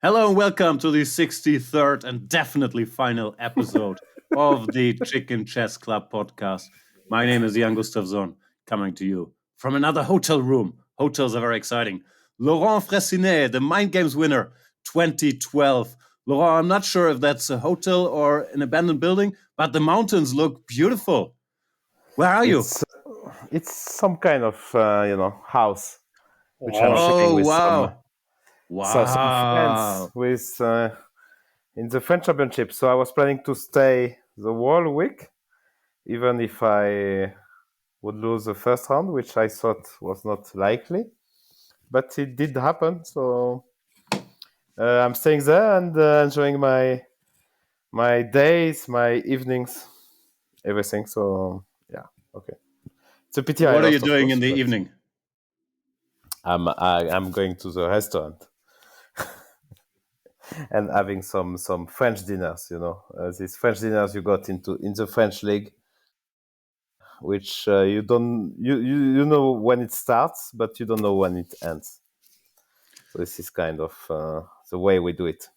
Hello and welcome to the 63rd and definitely final episode of the Chicken Chess Club podcast. My name is Jan Gustafsson, coming to you from another hotel room. Hotels are very exciting. Laurent Fressinet, the Mind Games winner 2012. Laurent, I'm not sure if that's a hotel or an abandoned building, but the mountains look beautiful. Where are you? It's some kind of house which I'm Oh, sharing with wow. some friends with in the French Championship. So I was planning to stay the whole week, even if I would lose the first round, which I thought was not likely, but it did happen. So I'm staying there and enjoying my days, my evenings, everything. So yeah, okay. It's a pity I What are you lost, of doing in course, the but evening? I'm going to the restaurant and having some French dinners. These French dinners you got in the French league, which you don't you know when it starts, but you don't know when it ends. So this is kind of the way we do it.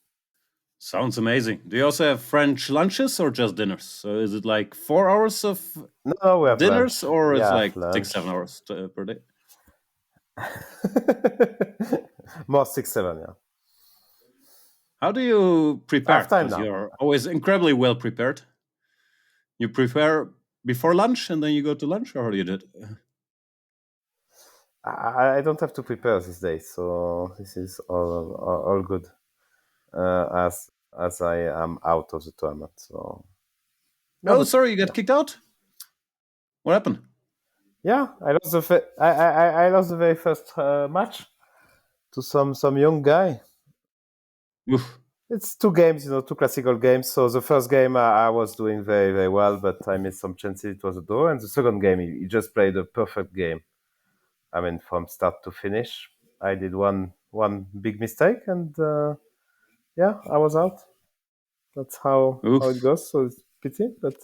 Sounds amazing. Do you also have French lunches or just dinners? So is it like 4 hours of No, we have dinners lunch. or it's Yeah, like six, lunch. 7 hours per day? More 6, 7. Yeah, How do you I prepare? have time Because now. you're always incredibly well prepared. You prepare before lunch and then you go to lunch, or how do you do it? I don't have to prepare these days, so this is all good. As I am out of the tournament, so no, Oh, but sorry, you got yeah. kicked out? What happened? Yeah, I lost I lost the very first match to some young guy. Oof. It's two games, two classical games. So the first game I was doing very very well, but I missed some chances. It was a draw, and the second game he just played a perfect game. I mean, from start to finish, I did one big mistake, and yeah, I was out. That's how it Oof. goes. So it's pity, but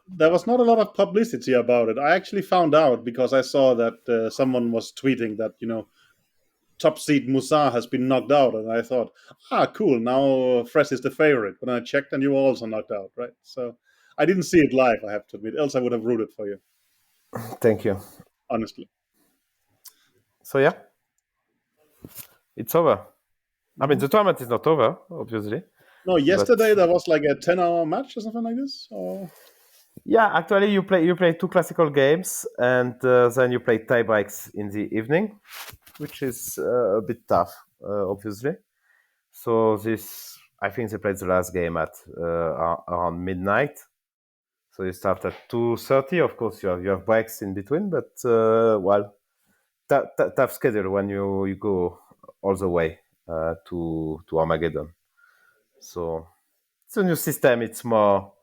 There was not a lot of publicity about it. I actually found out because I saw that someone was tweeting that top seed Musa has been knocked out, and I thought, cool. Now Fresh is the favorite. But I checked, and you were also knocked out, right? So I didn't see it live. I have to admit, else I would have rooted for you, thank you. honestly. So yeah, it's over. I mean, the tournament is not over, obviously. No, But yesterday there was like a 10-hour match or something like this. Or yeah, actually, you play two classical games, and then you play tie breaks in the evening, which is a bit tough, obviously. So this, I think they played the last game at around midnight. So you start at 2:30. Of course, you have breaks in between, but well, tough schedule when you go all the way to Armageddon. So it's a new system. It's more.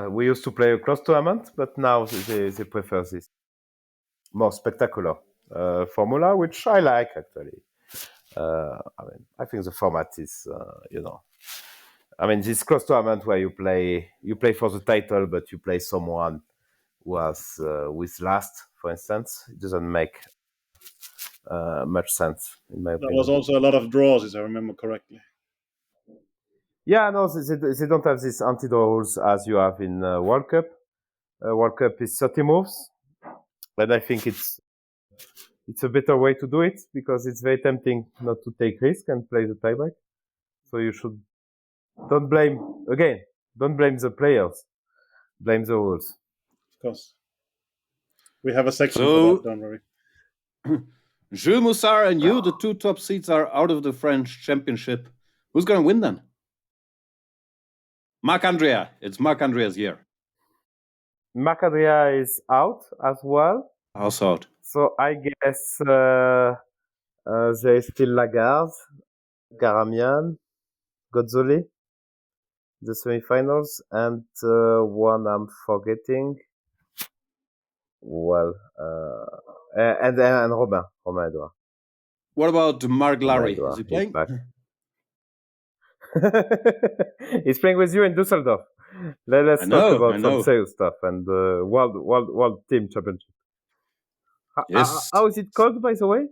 We used to play a close tournament, but now they prefer this more spectacular formula, which I like actually. I think the format is, I mean, this close tournament where you play for the title, but you play someone who has with last, for instance, it doesn't make much sense in my there was opinion. also a lot of draws, if I remember correctly. Yeah, no, they don't have these anti-draw rules as you have in World Cup. World Cup is 30 moves, and I think it's a better way to do it because it's very tempting not to take risk and play the tieback. So you should don't blame the players, blame the rules. Of course, we have a section for that. So, Don't worry. Jules Moussard and you, the two top seeds, are out of the French championship. Who's going to win then? Marc Andrea. It's Marc Andrea's year. Macadria is out as well. How's out? So I guess there is still Lagarde, Garamian, Gozzoli, the semifinals, and one I'm forgetting. Well, and Romain Edouard. What about Marc Romain Larry? Is Edouard, he he's playing? back. He's playing with you in Düsseldorf. Let's talk about some I know. serious stuff and World Team Championship. Yes. How is it called, by the way?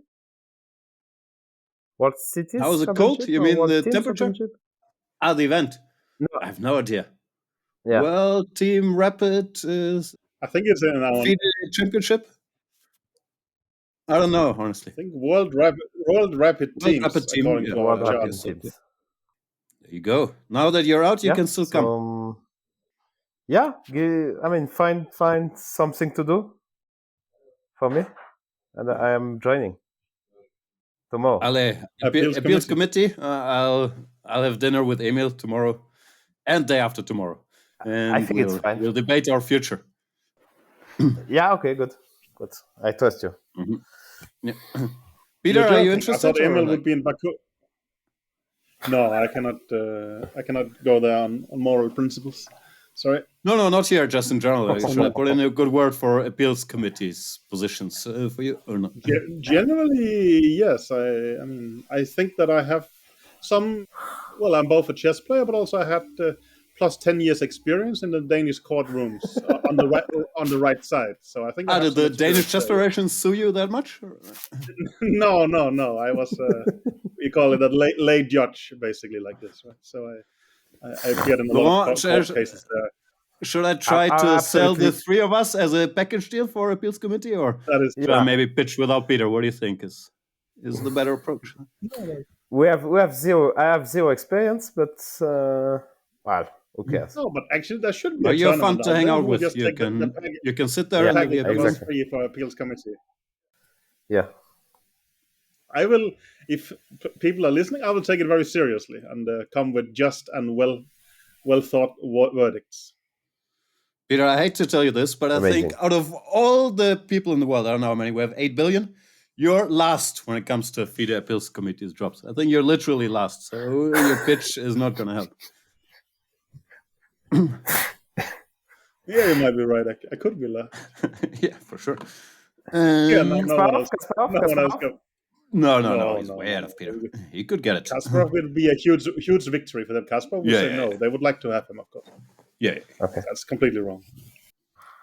World Cities How is it Championship cold? You or mean World the Team temperature? Championship? The event. No. I have no idea. Yeah. Well, Team Rapid is I think it's in our. FIDE Championship. I don't know, honestly. I think World Rapid Teams, Rapid Team, according yeah. to World our Rapid chart. Teams. There you go. Now that you're out, you can still come. Yeah, I mean, find something to do for me, and I am joining tomorrow. Appeals committee. I'll have dinner with Emil tomorrow and day after tomorrow, and I think it's fine. We'll debate our future. Yeah. Okay. Good. I trust you. Mm-hmm. Yeah. Peter, are you interested? I thought Emil would be in Baku. No, I cannot. I cannot go there on moral principles. Sorry. No, not here. Just in general. Should I put in a good word for appeals committees positions for you or not? Generally, yes. I mean, I think that I have some. Well, I'm both a chess player, but also I had plus 10 years experience in the Danish courtrooms on the right side. So I think. Did the Danish chess federations sue you that much? No. I was. We call it a lay judge, basically, like this. Right? So I appeared in a lot of court cases there. Should I try to sell the three of us as a package deal for appeals committee, or should I maybe pitch without Peter? What do you think is the better approach? We have zero. I have zero experience, but well, who cares? No, but actually, there should be. You're fun to hang out with. You can sit there and be free for appeals committee. Yeah. I will, if people are listening, I will take it very seriously and come with just and well thought verdicts. Peter, I hate to tell you this, but I think out of all the people in the world, I don't know how many, we have 8 billion. You're last when it comes to FIDE appeals committee's drops. I think you're literally last, so your pitch is not going to help. Yeah, you might be right. I could be last. Yeah, for sure. No, he's way out of Peter. He could get it. Kasparov will be a huge victory for them. Kasparov will say no. They would like to have him, of course. Yeah. Okay. That's completely wrong.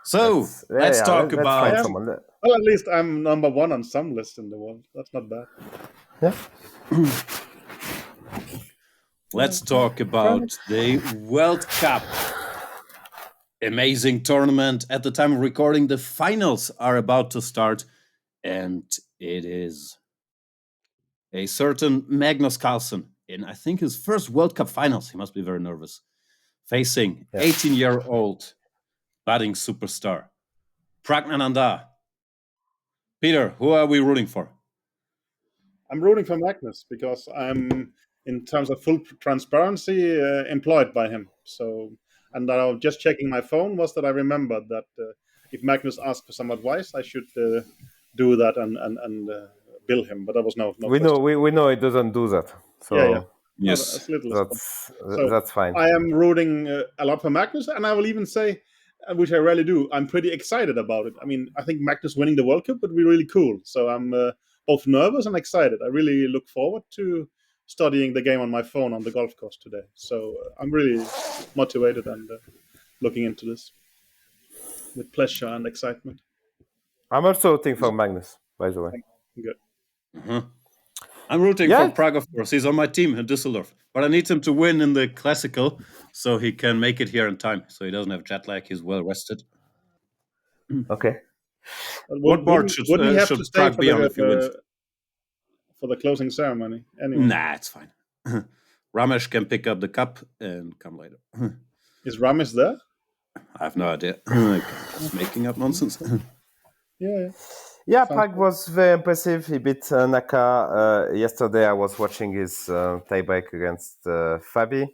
So let's talk about. Well, at least I'm number one on some list in the world. That's not bad. Yeah. Let's talk about the World Cup. Amazing tournament. At the time of recording, the finals are about to start, and it is a certain Magnus Carlsen in, I think, his first World Cup finals. He must be very nervous. Facing 18-year-old budding superstar Pragg. Peter, who are we rooting for? I'm rooting for Magnus because I'm, in terms of full transparency, employed by him. So, and I was just checking my phone was that I remembered that if Magnus asked for some advice, I should do that and bill him. But there was no. We know it doesn't do that. So. Yeah. Yes, that's fine. I am rooting a lot for Magnus, and I will even say, which I rarely do, I'm pretty excited about it. I mean, I think Magnus winning the World Cup would be really cool. So I'm both nervous and excited. I really look forward to studying the game on my phone on the golf course today. So I'm really motivated and looking into this with pleasure and excitement. I'm also rooting for Magnus, by the way. Good. Mm-hmm. I'm rooting for Pragg, of course. He's on my team in Düsseldorf. But I need him to win in the Classical so he can make it here in time. So he doesn't have jet lag. He's well rested. Okay. What board should Pragg be on if he wins? For the closing ceremony? Anyway. Nah, it's fine. Ramesh can pick up the cup and come later. Is Ramesh there? I have no idea. Just making up nonsense. Yeah, Pragg was very impressive. He beat Naka. Yesterday I was watching his tiebreak against Fabi.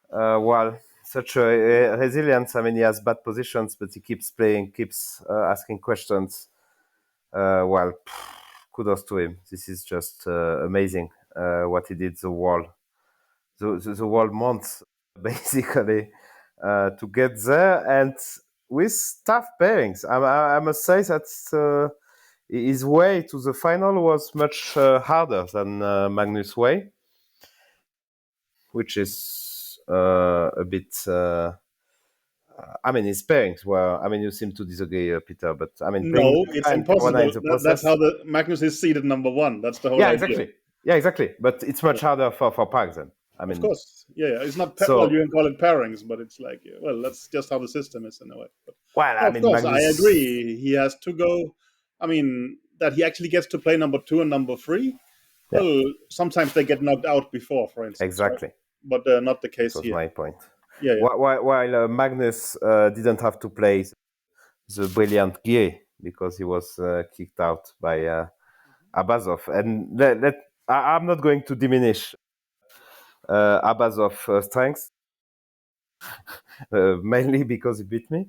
Well, such a resilience. I mean, he has bad positions, but he keeps playing, keeps asking questions. Well, kudos to him. This is just amazing what he did the whole month, basically, to get there. And with tough pairings. I must say that his way to the final was much harder than Magnus' way, which is a bit... I mean, his pairings were... I mean, you seem to disagree, Peter, but I mean... No, it's impossible. That's how the Magnus is seeded number one. That's the whole idea. Exactly. Yeah, exactly. But it's much harder for Pragg then. I Of mean, course, yeah. It's not well. You so can call it pairings, but it's like well, that's just how the system is in a way. But well, no, I of mean course, I Magnus. agree. He has to go. I mean, that he actually gets to play number two and number three. Yeah, Well, sometimes they get knocked out before, for instance, right? exactly. But not the This case was here. my point. Yeah, yeah. While Magnus didn't have to play the brilliant Guy because he was kicked out by Abazov. And I'm not going to diminish Abazov's strength, mainly because he beat me.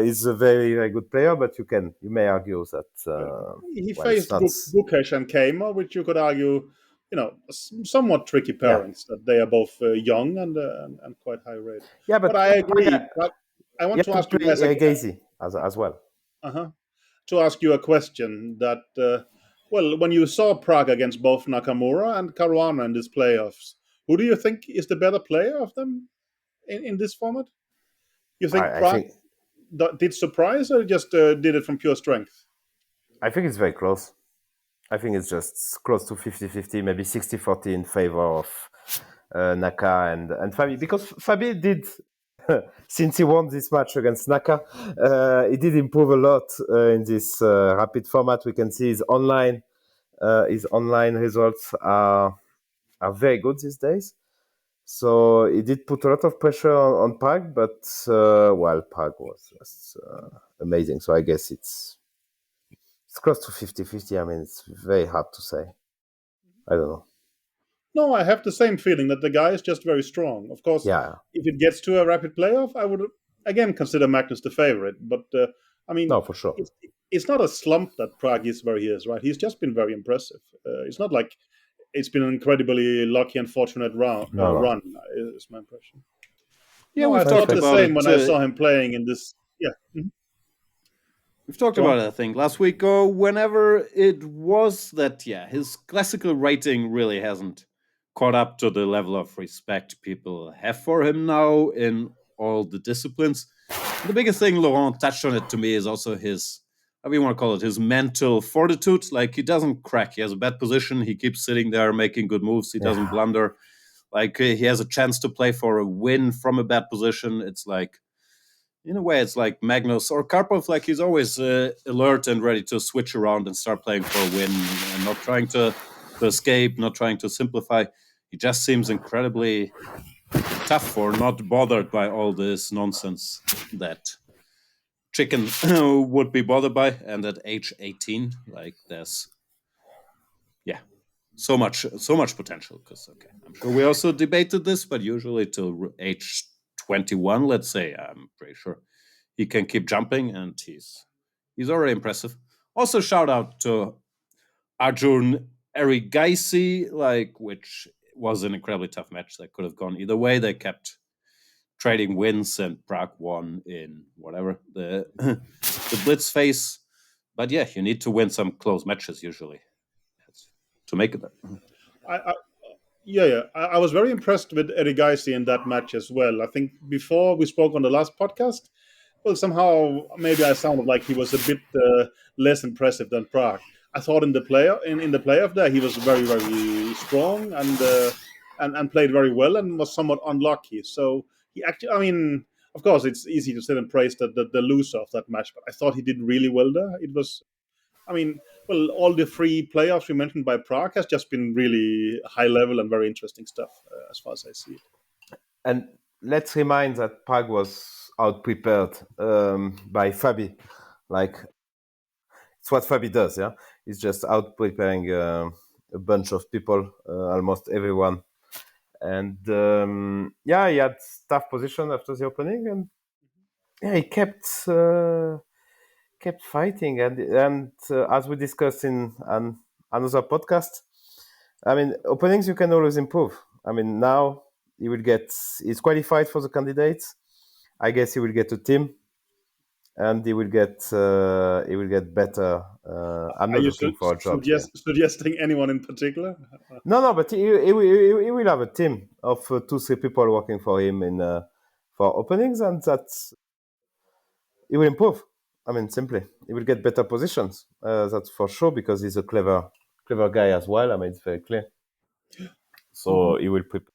He's a very, very good player, but you may argue that Well, he well, it's faced not. Gukesh and Kama, which you could argue, somewhat tricky Yeah, pairings. That they are both young and quite high rated. yeah, But but I agree. But I you want have to to ask you play guys again. Gazy as well. Uh-huh. To ask you a question that, well, when you saw Prague against both Nakamura and Caruana in these playoffs, who do you think is the better player of them in this format? You think I Prague think did surprise or just did it from pure strength? it's very close. I think it's just close to 50-50, maybe 60-40 in favor of Naka and Fabi. Because Fabi did, since he won this match against Naka, he did improve a lot in this rapid format. We can see his online results are very good these days. So he did put a lot of pressure on Pragg, but well, Pragg was just amazing. So I guess it's close to 50-50. I mean, it's very hard to say. I don't know. No, I have the same feeling that the guy is just very strong. Of course, Yeah, if it gets to a rapid playoff, I would again consider Magnus the favorite. But I mean, no, for sure. it's not a slump that Prague is where he is, right? He's just been very impressive. It's not like it's been an incredibly lucky and fortunate No, no. run, is my impression. Yeah, No, I we've That's talked thought fair. the about same it. when I saw him playing in this. Yeah, We've talked go about on. it, I think, last week or whenever it was that, yeah, his classical rating really hasn't caught up to the level of respect people have for him now in all the disciplines. The biggest thing, Laurent touched on it to me, is also his, how do you want to call it, his mental fortitude. Like, he doesn't crack. He has a bad position. He keeps sitting there making good moves. He doesn't Yeah. blunder. Like, he has a chance to play for a win from a bad position. It's like, in a way, it's like Magnus or Karpov. Like, he's always alert and ready to switch around and start playing for a win, and not trying to escape, not trying to simplify. He just seems incredibly tough or not bothered by all this nonsense that Chicken would be bothered by. And at age 18, like, there's, yeah, so much potential. Because, okay, I'm sure we also debated this, but usually till age 21, let's say, I'm pretty sure he can keep jumping, and he's already impressive. Also, shout out to Arjun Erigaisi, like, which was an incredibly tough match that could have gone either way. They kept trading wins, and Pragg won in whatever the the blitz phase. But yeah, you need to win some close matches usually to make it there. I Yeah. I was very impressed with Erigaisi in that match as well. I think before we spoke on the last podcast, well, somehow maybe I sounded like he was a bit less impressive than Prague. I thought in the playoff there he was very very strong and played very well and was somewhat unlucky. So he actually, I mean, of course it's easy to sit and praise the loser of that match, but I thought he did really well there. It was, I mean, well, all the three playoffs we mentioned by Prague has just been really high level and very interesting stuff, as far as I see it. And let's remind that Pragg was out prepared by Fabi. Like, it's what Fabi does, yeah? He's just out preparing a bunch of people, almost everyone. And yeah, he had tough position after the opening, and yeah, he kept fighting. And as we discussed in another podcast, I mean, openings you can always improve. I mean, now he's qualified for the candidates. I guess he will get a team, and he will get better. I'm Are not you looking for a job here. suggesting anyone in particular? No, but he will have a team of 2-3 people working for him in for openings, and that's he will improve. I mean, simply he will get better positions. That's for sure because he's a clever clever guy as well. I mean, it's very clear. So he will prepare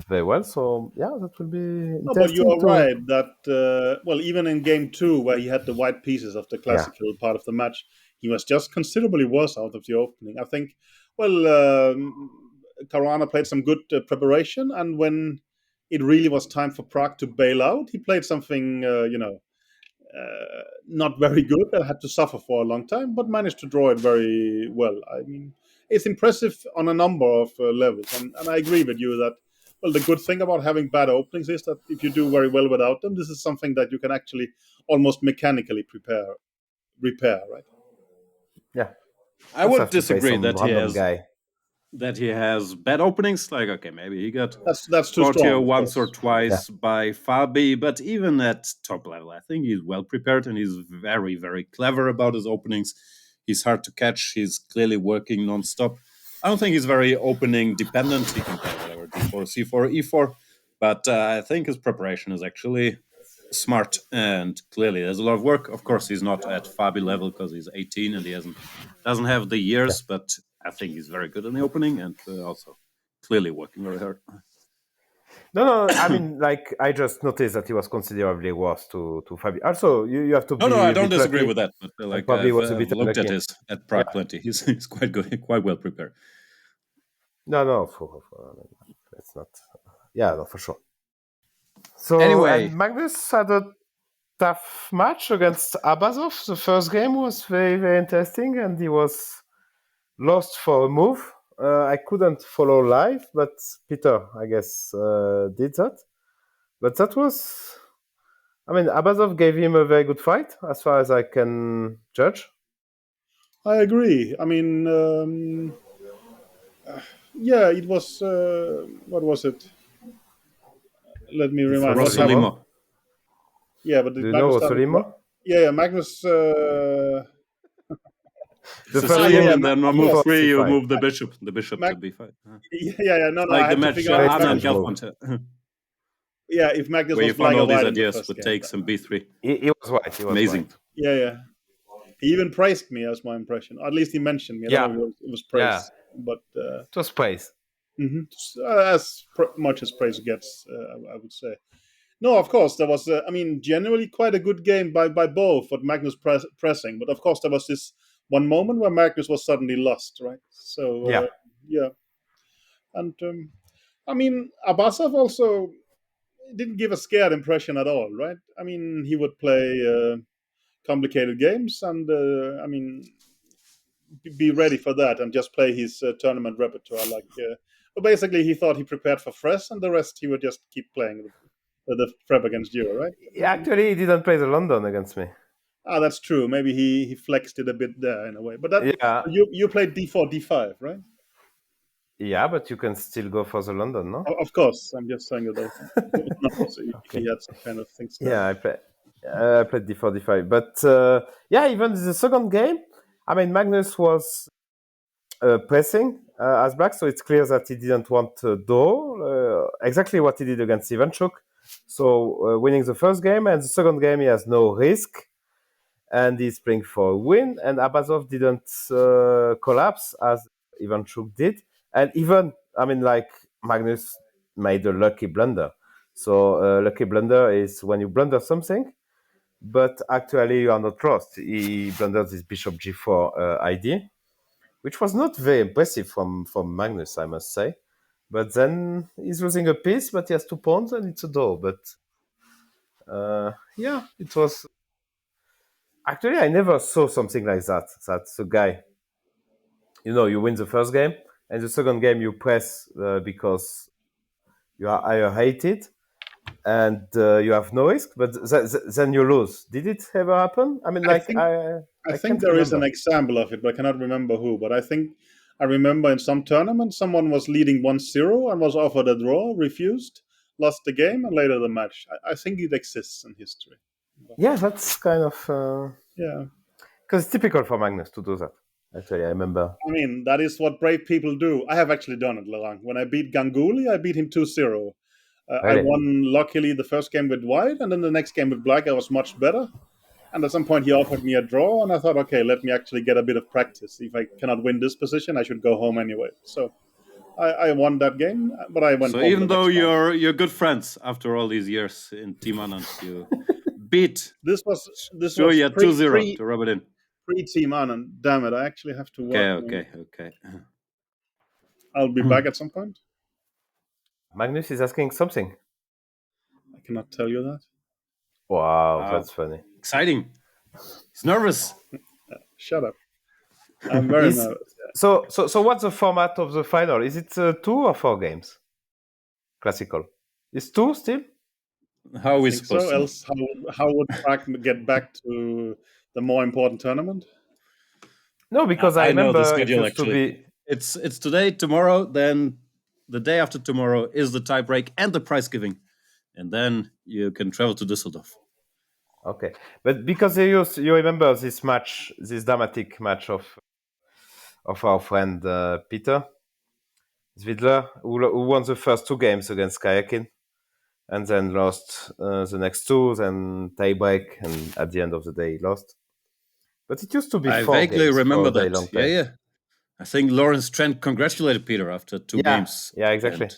very well. So yeah, that will be No, but you interesting are to. right that well, even in game 2, where he had the white pieces of the classical part of the match, he was just considerably worse out of the opening. I think. Well, Caruana played some good preparation, and when it really was time for Pragg to bail out, he played something not very good and had to suffer for a long time, but managed to draw it very well. I mean, it's impressive on a number of levels, and I agree with you that. Well, the good thing about having bad openings is that if you do very well without them, this is something that you can actually almost mechanically repair, right? Yeah, I just would have to play disagree some random guy. that he has bad openings. Like, okay, maybe he got That's too caught here strong, of once or course. twice by Fabi, but even at top level, I think he's well prepared and he's very, very clever about his openings. He's hard to catch. He's clearly working nonstop. I don't think he's very opening dependent. He can play whatever d4, c4, e4, but I think his preparation is actually smart and clearly there's a lot of work. Of course, he's not at Fabi level because he's 18 and he doesn't have the years, but I think he's very good in the opening and also clearly working very hard. No, I mean, like, I just noticed that he was considerably worse to Fabi. Also, you have to No, be I a don't bit disagree lucky. with that. But like Probably I've was a bit looked at unlucky. Pragg plenty. He's quite good, quite well prepared. No, it's not. Yeah, no, for sure. So, Anyway. and Magnus had a tough match against Abazov. The first game was very, very interesting, and he was lost for a move. I couldn't follow live, but Peter, I guess, did that. But that was, I mean, Abazov gave him a very good fight, as far as I can judge. I agree. I mean, yeah, it was. What was it? Let me It's remind. What happened? Rossolimo. Yeah, but Do did you know Magnus start? Rossolimo? Yeah, Magnus. The first Sicilian, game, and then on of move course. 3, you C5. move the bishop Mag- to b5. yeah. No, I Like the had to match figure out. Very Anna and strange move. Gelfand, Yeah, if Magnus where you was found black or all these white in the ideas first with game. takes and b3. He was white. He was Amazing. white. Yeah. He even praised me, as my impression. Or at least he mentioned me. I don't know if it was praise, but It was praise. as much as praise gets, I would say. No, of course there was. I mean, generally quite a good game by both. But Magnus pressing, but of course there was this one moment where Magnus was suddenly lost, right? So yeah, and I mean, Abasov also didn't give a scared impression at all, right? I mean, he would play complicated games, and I mean, be ready for that and just play his tournament repertoire. But basically, he thought he prepared for Fresh, and the rest he would just keep playing the prep against you, right? Actually, he didn't play the London against me. Ah, that's true. Maybe he flexed it a bit there in a way. But that you played d4, d5, right? Yeah, but you can still go for the London, no? Of course, I'm just saying that. So Okay. he had some kind of things. Yeah, I played d4, d5. But yeah, even the second game, I mean, Magnus was pressing as black, so it's clear that he didn't want to do exactly what he did against Ivanchuk. So winning the first game, and the second game he has no risk, and he's playing for a win. And Abazov didn't collapse as Ivanchuk did, and even I mean, like Magnus made a lucky blunder. So lucky blunder is when you blunder something, but actually you are not lost. He blundered this bishop g4 ID, which was not very impressive from Magnus, I must say. But then he's losing a piece, but he has 2 pawns and it's a draw. But yeah, it was. Actually, I never saw something like that. That's a guy. You win the first game, and the second game you press because you are higher hated, and you have no risk. But then you lose. Did it ever happen? I mean, I like think I think can't there is an remember. example of it, but I cannot remember who. But I think I remember in some tournament someone was leading 1-0 and was offered a draw, refused, lost the game, and later the match. I think it exists in history. Yeah, that's kind of Yeah. because it's typical for Magnus to do that. Actually, I remember. I mean, that is what brave people do. I have actually done it, Laurent. When I beat Ganguly, I beat him 2-0. I Really? won luckily the first game with white, and then the next game with black, I was much better. And at some point, he offered me a draw, and I thought, okay, let me actually get a bit of practice. If I cannot win this position, I should go home anyway. So I won that game, but I went So home. even the though next round. you're good friends after all these years in Team Anand, you beat This was Surya pre 2-0 to rub it in. Team Anand. Damn it! I actually have to work. Okay. I'll be back at some point. Magnus is asking something. I cannot tell you that. Wow, that's funny. Exciting. He's nervous. Shut up. I'm very nervous. So what's the format of the final? Is it 2 or 4 games? Classical. It's 2 still? How are we I think supposed so. to? Else, how would Pragg get back to the more important tournament? No, because I know the remember it schedule used to actually. be. It's today, tomorrow, then the day after tomorrow is the tie break and the prize giving. And then you can travel to Düsseldorf. Okay, but because you remember this match, this dramatic match of our friend Peter Zvidler, who won the first 2 games against Kayakin, and then lost the next 2, then tie break, and at the end of the day he lost. But it used to be I 4 vaguely games remember for a very that. long time. Yeah. I think Lawrence Trent congratulated Peter after 2 games. Yeah, exactly. And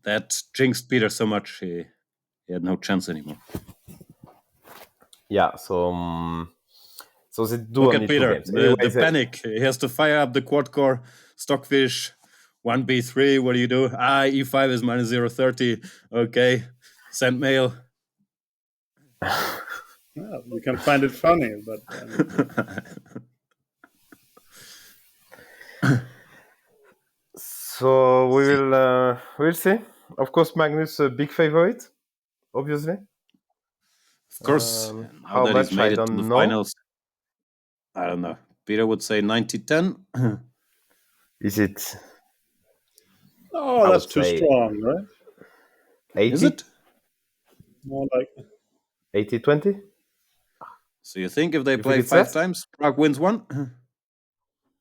that jinxed Peter so much he had no chance anymore. Yeah, so they do Look only at 2 Peter, games. the panic. He has to fire up the quad core, stockfish, 1b3. What do you do? E5 is minus 0.30. Okay, send mail. Well, you can find it funny, but so we'll see. Of course, Magnus a big favorite, obviously. Of course, now how that he's much, made I it to don't the know. finals, I don't know. Peter would say 90-10. Is it? oh, I that's would too say strong, right? 80? Is it? More like 80-20? So you think if they You play think it's 5 less? times, Pragg wins 1?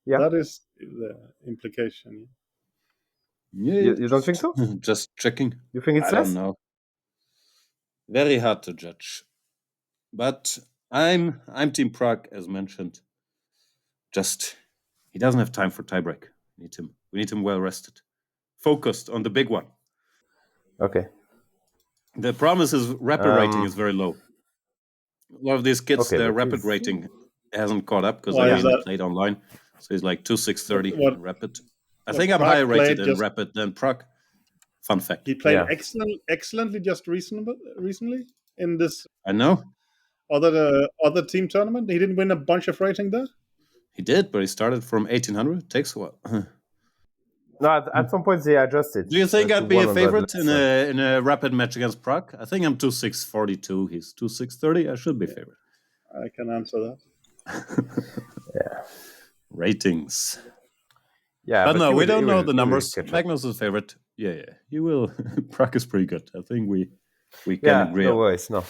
Yeah. that is the implication. Yeah. You don't think so? Just checking. You think it's I less? don't know. Very hard to judge. But I'm Team Pragg, as mentioned. Just he doesn't have time for tiebreak. We need him well rested, focused on the big one. Okay. The problem is his rapid rating is very low. A lot of these kids, Okay, their but rapid rating hasn't caught up because Why they is mainly that? played online. So he's like 2,630 What in rapid. I what think I'm Pragg higher rated played in just rapid than Pragg. Fun fact. he played Yeah. excellently just recently in this I know other team tournament. He didn't win a bunch of rating there. he did, but he started from 1800. It takes a while. No, at some point they adjusted. Do you think to I'd be a 100 favorite less. in a rapid match against Pragg? I think I'm 2,642. He's 2,630. I should be favorite. I can answer that. Yeah. Ratings. Yeah, But no, he we will- don't he know will- the he will numbers. catch up. Magnus is favorite. Yeah. You will. Pragg is pretty good. I think we can Yeah, agree no on. worries, no.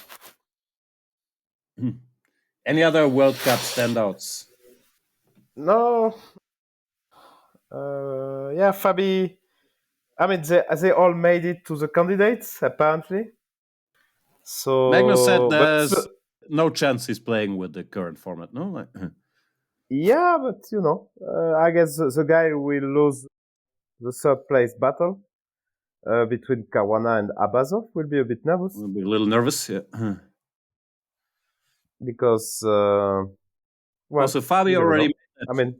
Any other World Cup standouts? No. Yeah, Fabi. I mean, they all made it to the candidates apparently. So Magnus said but there's no chance he's playing with the current format. No. yeah, but I guess the guy will lose the 3rd place battle between Caruana and Abazov will be a bit nervous We'll be a little nervous. Yeah. because Also, Fabi you never already. know. I mean,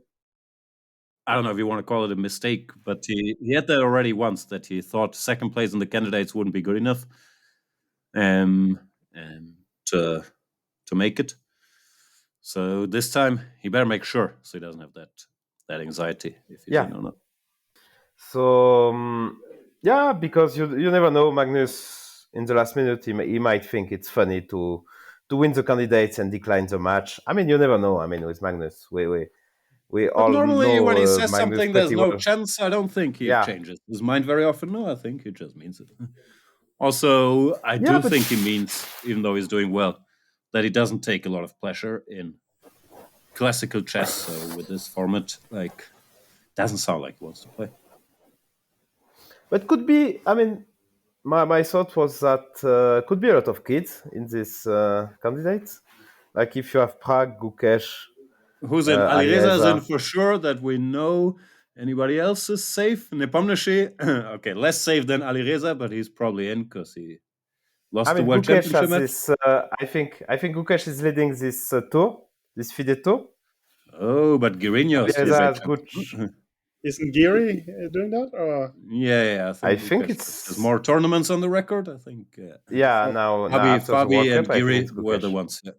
I don't know if you want to call it a mistake, but he had that already once that he thought second place in the candidates wouldn't be good enough to make it. So this time he better make sure so he doesn't have that anxiety if he's in or not. So yeah, because you never know, Magnus. In the last minute, he might think it's funny to win the candidates and decline the match. I mean, you never know. I mean, with Magnus, we But all normally know when he says Magnus something there's pretty no well. chance, I don't think he Yeah. changes his mind very often. No, I think he just means it. Also, I do think he means, even though he's doing well, that he doesn't take a lot of pleasure in classical chess. So with this format, like, doesn't sound like he wants to play. But could be. I mean, my thought was that could be a lot of kids in these candidates, Like if you have Pragg, Gukesh, Who's in? Alireza is in Alireza. for sure, that we know. Anybody else is safe? Nepomniachtchi, okay, less safe than Alireza, but he's probably in because he lost I the mean, World Gukesh Championship has match. this. I think Gukesh is leading this tour, this FIDE tour. Oh, but Guerino is still Alireza great has good. champion. Isn't Geary doing that? Or Yeah, I I think Gukesh it's has more tournaments on the record. I think yeah. oh, Now after the World Fabi and Cup, I think Giri it's were the Gukesh. ones. Yeah.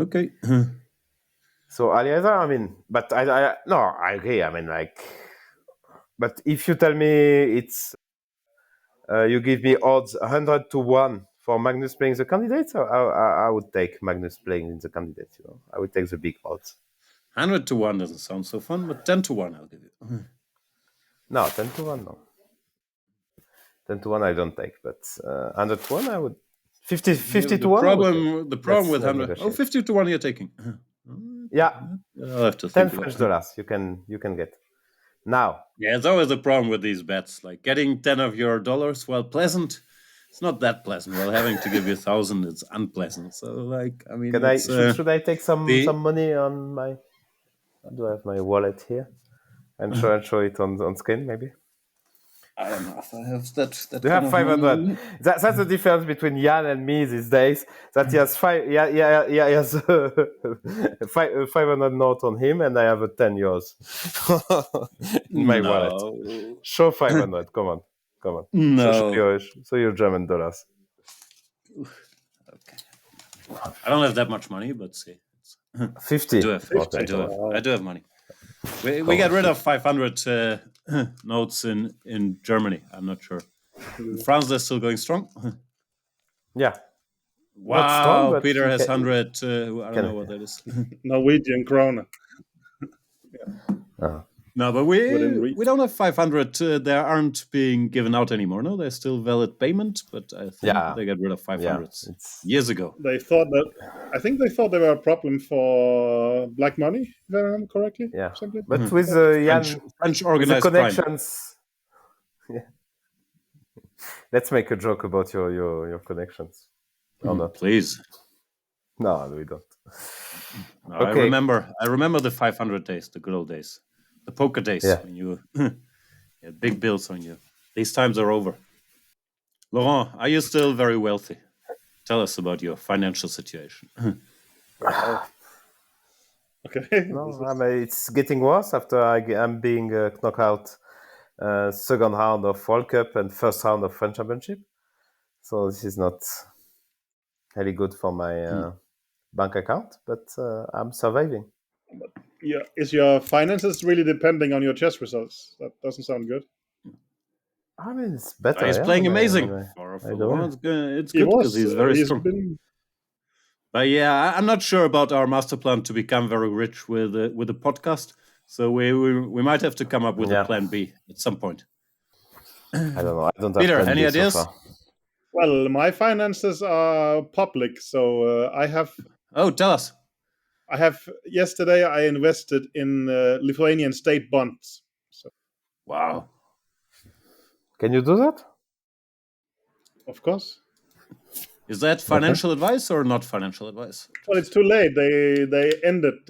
Okay. So Alireza, I mean, but I no, I agree. I mean, like, but if you tell me it's you give me odds 100-1 for Magnus playing the candidates, I would take Magnus playing in the candidates. You know, I would take the big odds. 100-1 doesn't sound so fun, but 10-1 I'll give you. No, 10-1, no. 10-1 I don't take, but 100-1 I would. 50-1 I would take. The problem with 100. Negotiate. 50-1 you're taking. Yeah, I'll have to 10 think French about it. dollars you can get now. Yeah, it's always a problem with these bets. Like getting 10 of your dollars, well, pleasant. It's not that pleasant. Well, having to give you 1,000, it's unpleasant. So, like, I mean, Can should I take some money on my? Do I have my wallet here? And show it on screen, maybe. I don't know if I have that. Do you have 500? That's the difference between Jan and me these days. That he has he has 500 note on him, and I have a 10 euros in my wallet. Show 500. Come on. No. So your German dollars. Okay. I don't have that much money, but see. 50. I do have money. We got rid of 500 notes in Germany. I'm not sure. In France, they're still going strong. Yeah. Wow, strong, but Peter has 100. I don't know what that is. Norwegian krona. No, but we don't have 500. They aren't being given out anymore. No, they're still valid payment, but I think they got rid of 500 years ago. I think they thought they were a problem for black money, if I remember correctly. Yeah, simply. But with Jan, French organized the connections. Yeah. Let's make a joke about your connections. Or not? Please. No, we don't. No, okay. I remember the 500 days, the good old days. The poker days when you had big bills on you. These times are over. Laurent, are you still very wealthy? Tell us about your financial situation. Okay. No, I mean, it's getting worse after I'm being knocked out second round of World Cup and first round of French Championship. So this is not really good for my bank account, but I'm surviving. Yeah, is your finances really depending on your chess results? That doesn't sound good. I mean, it's better. He's playing amazing. It's good because he's very strong. But yeah, I'm not sure about our master plan to become very rich with the podcast. So we might have to come up with a plan B at some point. I don't know. I don't have Peter, any ideas? So well, my finances are public, so I have. Oh, tell us. Yesterday I invested in Lithuanian state bonds. So. Wow. Can you do that? Of course. Is that financial advice or not financial advice? Well, it's too late. They ended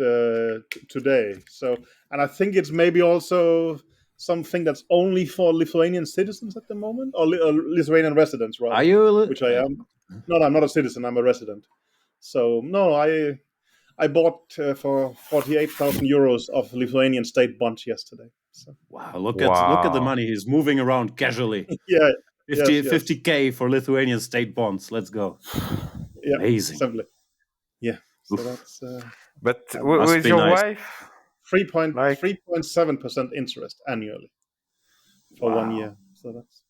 today. So, and I think it's maybe also something that's only for Lithuanian citizens at the moment, or Lithuanian residents, rather. Are you? Which I am. No, I'm not a citizen. I'm a resident. So no, I bought for 48,000 euros of Lithuanian state bonds yesterday. So. Wow! Look at the money. He's moving around casually. Yeah. 50K for Lithuanian state bonds. Let's go. Yeah, amazing. Simply. Yeah. So that's. But with your wife, 3.7% interest annually for 1 year. So that's.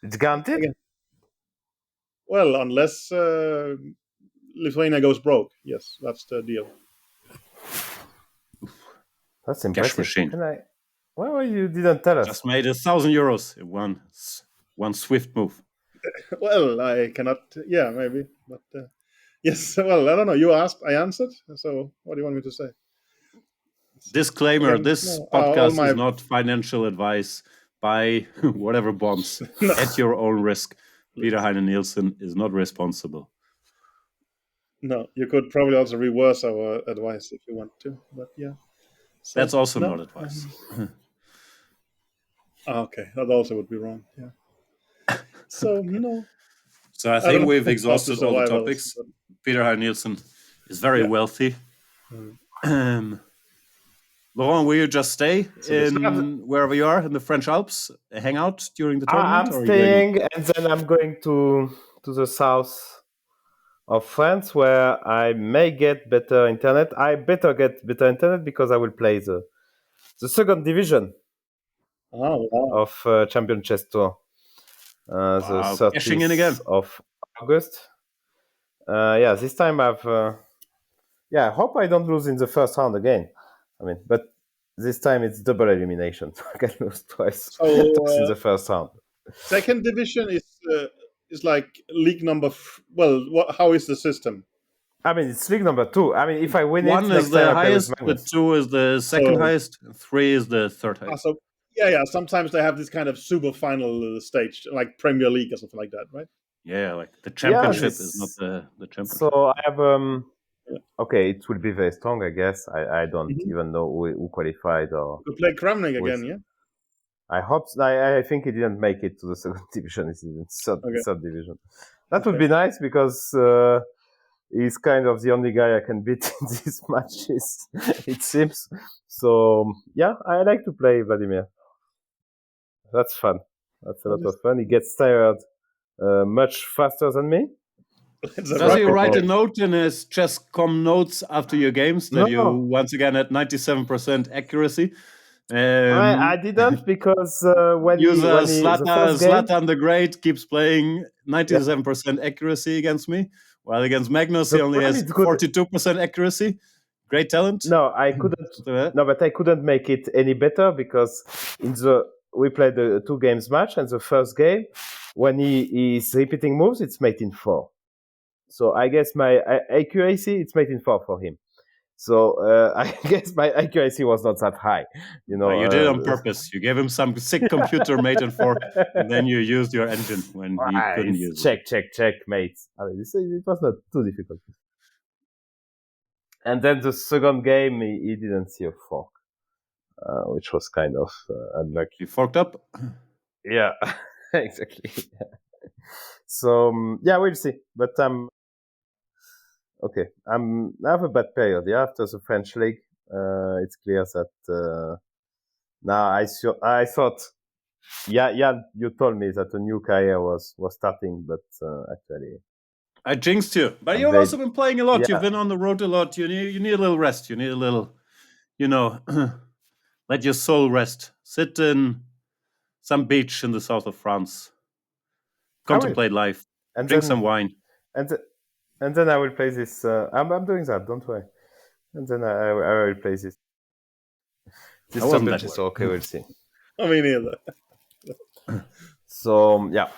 It's guaranteed. Again. Well, unless Lithuania goes broke, yes, that's the deal. That's impressive. Cash machine. Well, you didn't tell us. Just made 1,000 euros in one swift move. Well, I cannot. Yeah, maybe, but yes. Well, I don't know. You asked, I answered. So, what do you want me to say? Disclaimer: this podcast is not financial advice. Buy whatever bonds at your own risk. Peter Heine Nielsen is not responsible. No, you could probably also reverse our advice if you want to, but yeah. So, That's also no, not advice. okay, that also would be wrong. Yeah. So no, So I I don't think we've know about the exhausted all the survivals. topics. But Peter Heine Nielsen is very yeah. wealthy. Mm. Laurent, will you just stay So this- in wherever you are in the French Alps, hang out during the tournament, I'm or are you going? staying, and then I'm going to the south of France, where I may get better internet. I better get better internet because I will play the second division Oh wow! of Champion Chess Tour, the Wow, cashing in again. 30th of August. Yeah, this time I hope I don't lose in the first round again. I mean, but this time it's double elimination. So I can lose twice, So twice in the first round. second division is like league number. Well, how is the system? I mean, it's league number 2. I mean, if I win it, One next is time the I play with highest, the Magnus. 2 is the second So- highest, 3 is the third highest. So yeah. Sometimes they have this kind of super final stage, like Premier League or something like that, right? Yeah, like the championship this- is not the championship. So I have Yeah. okay, it will be very strong, I guess. I don't Mhm. even know who qualified or You play Kramnik Who is- again, yeah. I hope I think he didn't make it to the second division. He's in third division. That would Okay. be nice because he's kind of the only guy I can beat in these matches, it seems. So yeah, I like to play Vladimir. That's fun. That's a lot of fun. He gets tired much faster than me. It's a Does he record. write a note in his chess.com notes after your games that you No. once again had 97% accuracy? I didn't because when he User the first game, Zlatan the Great keeps playing 97% accuracy against me, while against Magnus The he only problem has is good. 42% accuracy. Great talent. No, I couldn't. No, but I couldn't make it any better because we played the 2 games match, and the first game, when he is repeating moves, it's mate in 4. So I guess my accuracy, it's mate in 4 for him. So I guess my accuracy was not that high. You know, But you did it on purpose. You gave him some sick computer mate in 4, and then you used your engine when he couldn't use it. check, mate. I mean, it was not too difficult. And then the second game, he didn't see a fork, which was kind of unlucky. You forked up. Yeah, exactly. So yeah, we'll see. But okay. I have a bad period. Yeah, after the French league, it's clear that now I thought. Yeah, you told me that a new career was starting, but actually, I jinxed you, but you've also been playing a lot. You've been on the road a lot. You need a little rest. You need a little, let your soul rest. Sit in some beach in the south of France. Contemplate life. and Drink then, some wine. And then I will play this. I'm doing that. Don't worry. And then I will play this. This championship. So okay, we'll see. I mean, either. So yeah.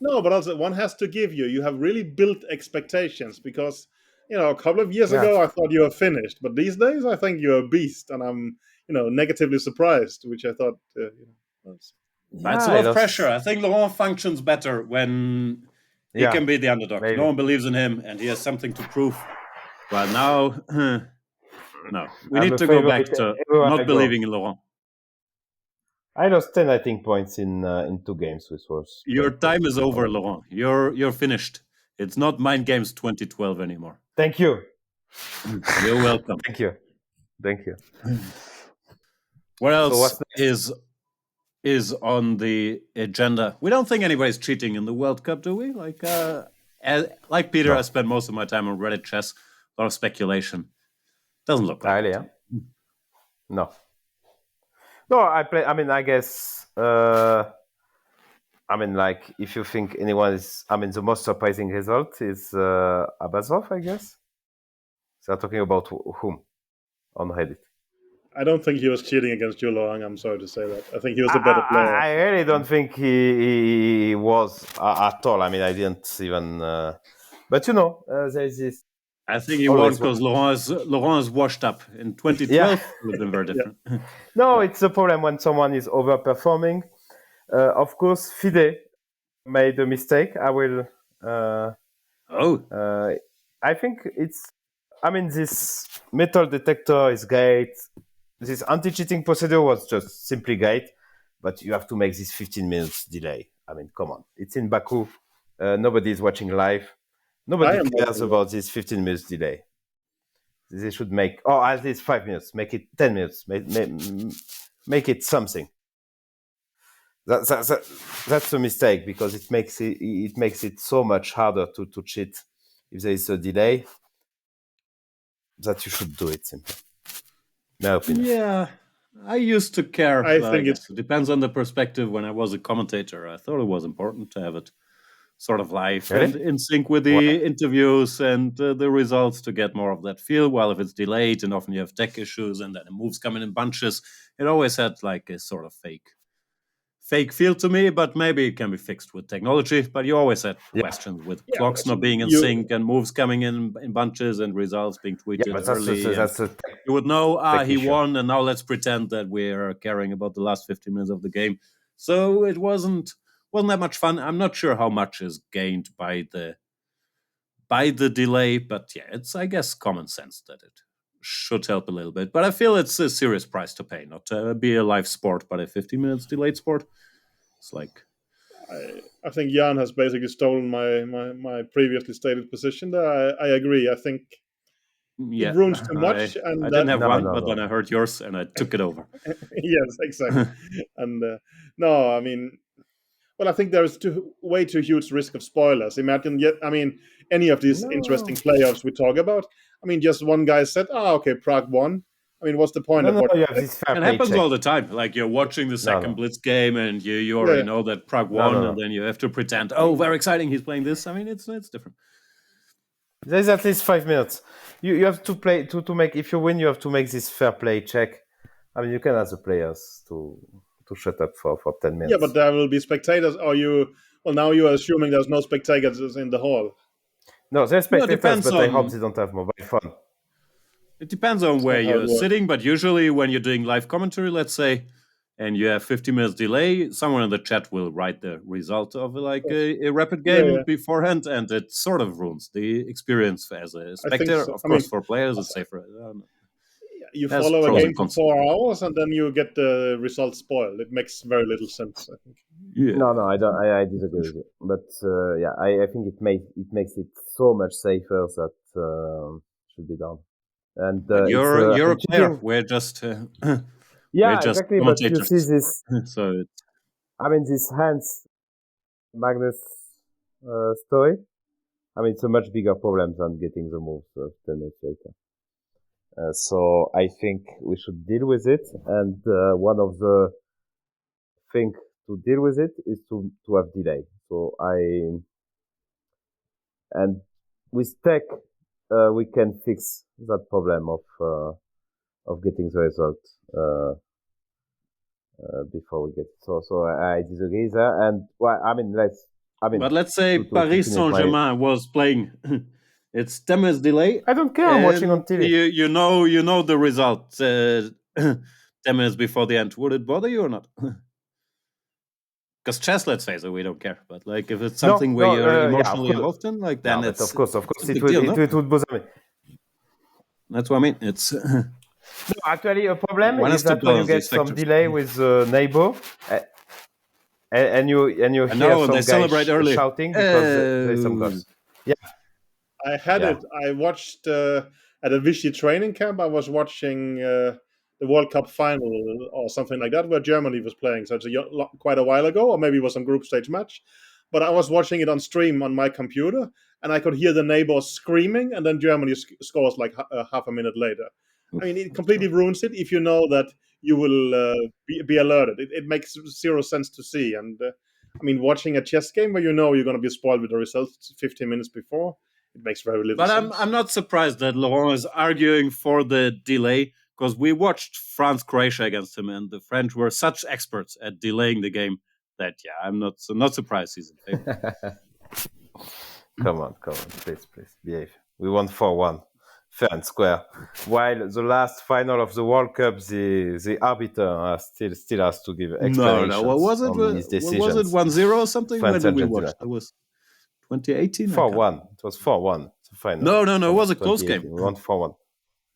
No, but also one has to give you. You have really built expectations because a couple of years ago I thought you were finished, but these days I think you're a beast, and I'm negatively surprised, which I thought. It's a lot of pressure. I think Laurent functions better when he can be the underdog. Maybe. No one believes in him, and he has something to prove. Well, now, no, we need to go back to not believing in Laurent. I lost 10, I think, points in 2 games, which was. Your time is over, Laurent. You're finished. It's not Mind Games 2012 anymore. Thank you. You're welcome. Thank you. What else is on the agenda? We don't think anybody's cheating in the World Cup, do we? Like Peter, no. I spend most of my time on Reddit chess. A lot of speculation. Doesn't look like it. No, I play. I mean, I guess. I mean, like, if you think anyone is. I mean, the most surprising result is Abazov, I guess. So, talking about whom on Reddit? I don't think he was cheating against you, Laurent. I'm sorry to say that. I think he was a better player. I really don't think he was at all. I mean, I didn't even. But there's this. I think he won because Laurent is washed up. In 2012, it would have been very different. No, it's a problem when someone is overperforming. Of course, Fide made a mistake. I will. I think it's. I mean, this metal detector is great. This anti-cheating procedure was just simply great, but you have to make this 15 minutes delay. I mean, come on. It's in Baku. Nobody is watching live. I Nobody am cares watching about this 15 minutes delay. They should make, or at least 5 minutes. Make it 10 minutes. Make it something. That's a mistake because it makes it so much harder to cheat if there is a delay. That you should do it simply. My opinion. Yeah, I used to care. I Well, I think guess it depends on the perspective. When I was a commentator, I thought it was important to have it sort of live and Really? in sync with Why? the interviews and the results to get more of that feel. While if it's delayed and often you have tech issues and then the moves come in bunches, it always had like a sort of fake feel to me, but maybe it can be fixed with technology. But you always had Yeah. questions with Yeah, clocks not being in sync and moves coming in bunches and results being Yeah, tweeted but early. And that's a you would know, tech he issue. won, and now let's pretend that we're caring about the last 15 minutes of the game. So it wasn't that much fun. I'm not sure how much is gained by the delay, but yeah, it's, I guess, common sense that it should help a little bit. But I feel it's a serious price to pay, not to be a live sport, but a 15 minutes delayed sport. It's like, I think Jan has basically stolen my previously stated position there. I agree. I think yeah, it ruins too I much, and didn't have No, one, no, but then no. I heard yours and I took it over. yes, exactly. And no, I mean, well, I think there is way too huge risk of spoilers. Imagine, any of these interesting No. playoffs we talk about. I mean, just one guy said, "Ah, okay, Prague won." I mean, what's the point No, of no, watching you have it? this fair It play happens check. all the time. Like you're watching the No, second no. Blitz game, and you already Yeah, know that Pragg No, won, no, and no. then you have to pretend, oh, very exciting, he's playing this. I mean, it's different. There's at least 5 minutes. You have to play to make. If you win, you have to make this fair play check. I mean, you can ask the players to shut up for 10 yeah, minutes. but there will be spectators. Or you? Well, now you are assuming there's no spectators in the hall. No, there's No, it spectators, depends but I hope on they don't have mobile phone. it depends on That's where not how it you're works. sitting. But usually, when you're doing live commentary, let's say, and you have 50 minutes delay, someone in the chat will write the result of like a rapid Yeah, game yeah. beforehand, and it sort of ruins the experience as a I think spectator. so. Of I course, mean, for players, it's safer. you There's follow a pros game and for cons. 4 hours and then you get the results spoiled. It makes very little sense, I think. Yeah. No, I don't. I disagree with you. But yeah, I think it makes it so much safer that should be done. And But it's you're a player. cheating. We're just we're Yeah, just exactly. But you see commentators. this. So I mean, this Hans Magnus story. I mean, it's a much bigger problem than getting the moves 10 minutes later. So I think we should deal with it. And one of the things to deal with it is to have delay. So and with tech, we can fix that problem of getting the result before we get it. So I disagree there. And well, I mean, but let's say to Paris finish my. Saint-Germain was playing. It's 10 minutes delay, I don't care. I'm watching on and TV. you know the result 10 minutes before the end. Would it bother you or not? Because chess, let's face it, we don't care. But like if it's something where you're yeah, of emotionally course. involved in, like then No, but it's of course, it's a big deal, no? it would bother me. That's what I mean. It's No, actually, a problem one is has to that when you balance get these some factors. delay with the neighbor, and you I hear know, and some they guy celebrate early. shouting because there's some goals. Yeah, I had Yeah. it. I watched at a Vichy training camp. I was watching the World Cup final or something like that, where Germany was playing. So it's quite a while ago, or maybe it was some group stage match. But I was watching it on stream on my computer, and I could hear the neighbors screaming, and then Germany scores like half a minute later. I mean, it completely ruins it if you know that you will be alerted. It makes zero sense to see. And I mean, watching a chess game where you know you're going to be spoiled with the results 15 minutes before, it makes very little But sense. I'm not surprised that Laurent is arguing for the delay because we watched France Croatia against him, and the French were such experts at delaying the game that I'm not surprised he's in favor. come on, please behave. We won 4-1, fair and square. While the last final of the World Cup, the arbiter still has to give explanations What was it? on his decisions. Was it 1-0 or something? France When did we Argentina. watch? That was 2018. 4-1. It was 4-1. final. No, it was a close 2018. game. We won 4-1.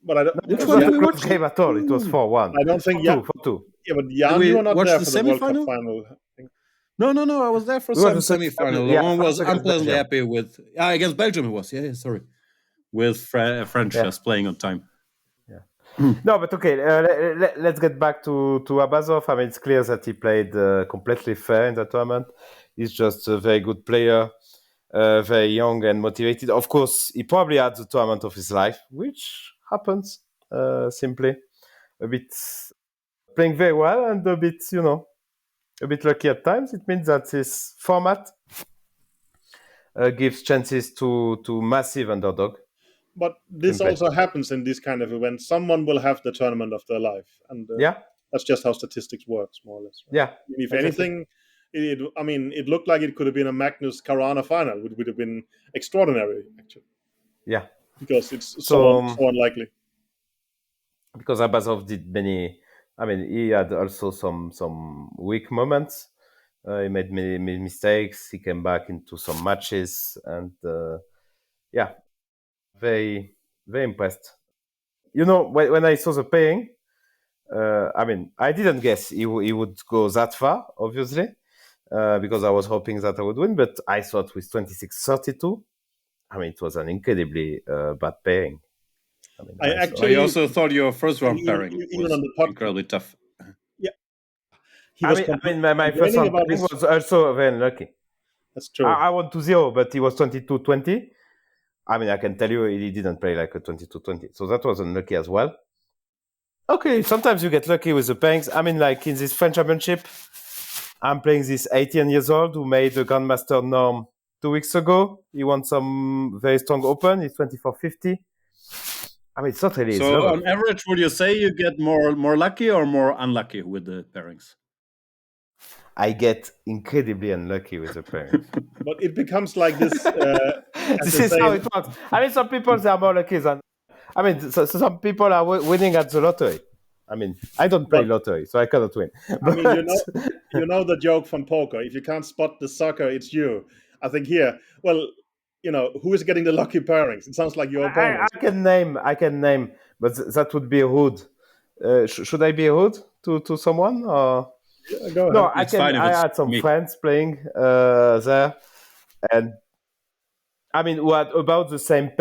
But I don't. It Which was one not did a we close watch? game at all. It was 4-1. I don't think. 4-2, 4-2. Yeah, but Jan, we you were not watch there the for the World Cup semifinal? final. I think. No, I was there for We were some the semi-final. yeah, Laurent was France against unpleasantly Belgium. happy with against Belgium. It was sorry, with French Yeah. just playing on time. No, but okay. Let's get back to Abazov. I mean, it's clear that he played completely fair in the tournament. He's just a very good player, very young and motivated. Of course, he probably had the tournament of his life, which happens simply. A bit playing very well and a bit, a bit lucky at times. It means that his format gives chances to massive underdog. But this Simply. also happens in this kind of event. Someone will have the tournament of their life, and Yeah, that's just how statistics works, more or less. Right? yeah. If exactly. anything, it looked like it could have been a Magnus Carana final, which would have been extraordinary, actually. Yeah. Because it's so unlikely. Because Abazov did many. I mean, he had also some weak moments. He made many mistakes. He came back into some matches, and very, very impressed. When I saw the paying, I mean, I didn't guess he would go that far, obviously, because I was hoping that I would win. But I thought with 26-32, I mean, it was an incredibly bad pairing. I mean, I also thought your first round pairing even was on the podcast, incredibly tough. he I was mean, my first round pairing was also very unlucky. That's true. I won 2-0, but he was 22-20. I mean, I can tell you he didn't play like a 22-20. So that was unlucky as well. Okay, sometimes you get lucky with the pairings. I mean, like in this French Championship, I'm playing this 18 years old who made the Grandmaster norm 2 weeks ago. He won some very strong open. He's 24-50. I mean, it's not really. So on average, would you say you get more lucky or more unlucky with the pairings? I get incredibly unlucky with the pairing. But it becomes like this. This is how it works. I mean, some people they are more lucky than. I mean, so some people are winning at the lottery. I mean, I don't play lottery, so I cannot win. I mean, you know the joke from poker. If you can't spot the sucker, it's you. I think here, well, who is getting the lucky pairings? It sounds like your opponent. I can name, but that would be a hood. Should I be a hood to someone? Or? Yeah, go ahead. No, I had some friends playing there, and I mean, who had about the same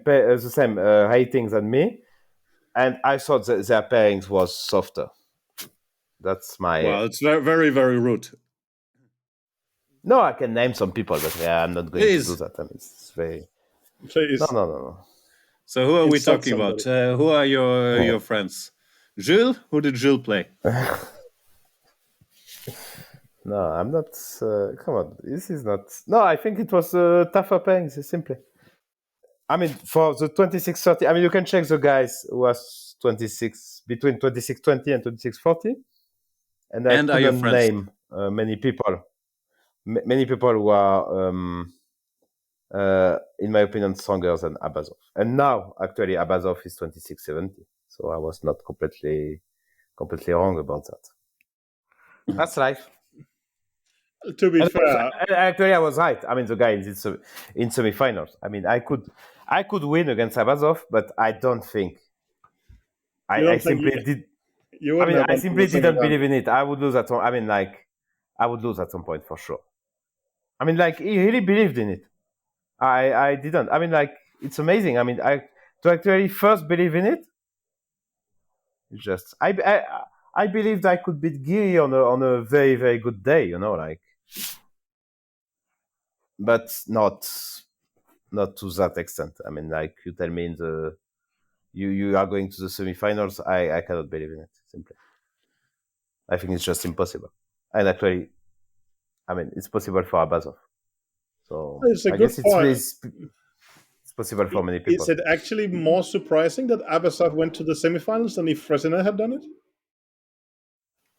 ratings than me, and I thought that their pairings was softer. That's my. Well, it's very, very, very rude. No, I can name some people, but I'm not going to do that. I mean, it's very. Please. No. So who are we talking about? Who are your friends? Jules? Who did Jules play? No, I'm not. Come on, this is not. No, I think it was tougher pairings, simply. I mean, for the 26-30, I mean, you can check the guys who was between 26-20 and 26-40, and I couldn't name many people. Many people who are, in my opinion, stronger than Abazov. And now, actually, Abazov is 26-70, so I was not completely wrong about that. That's life. To be fair, actually, I was right. I mean, the guy in semifinals. I mean, I could win against Abazov, but I don't think. I simply did. I simply didn't believe in it. I would lose at some. I mean, like, I would lose at some point for sure. I mean, like, he really believed in it. I didn't. I mean, like, it's amazing. I mean, to actually first believe in it. Just I believed I could beat Giri on a very, very good day. Like. But not to that extent. I mean, like, you tell me you are going to the semifinals, I cannot believe in it, simply. I think it's just impossible. And actually, I mean, it's possible for Abazov. So I guess it's possible for many people. Is it actually more surprising that Abazov went to the semifinals than if Fresnel had done it?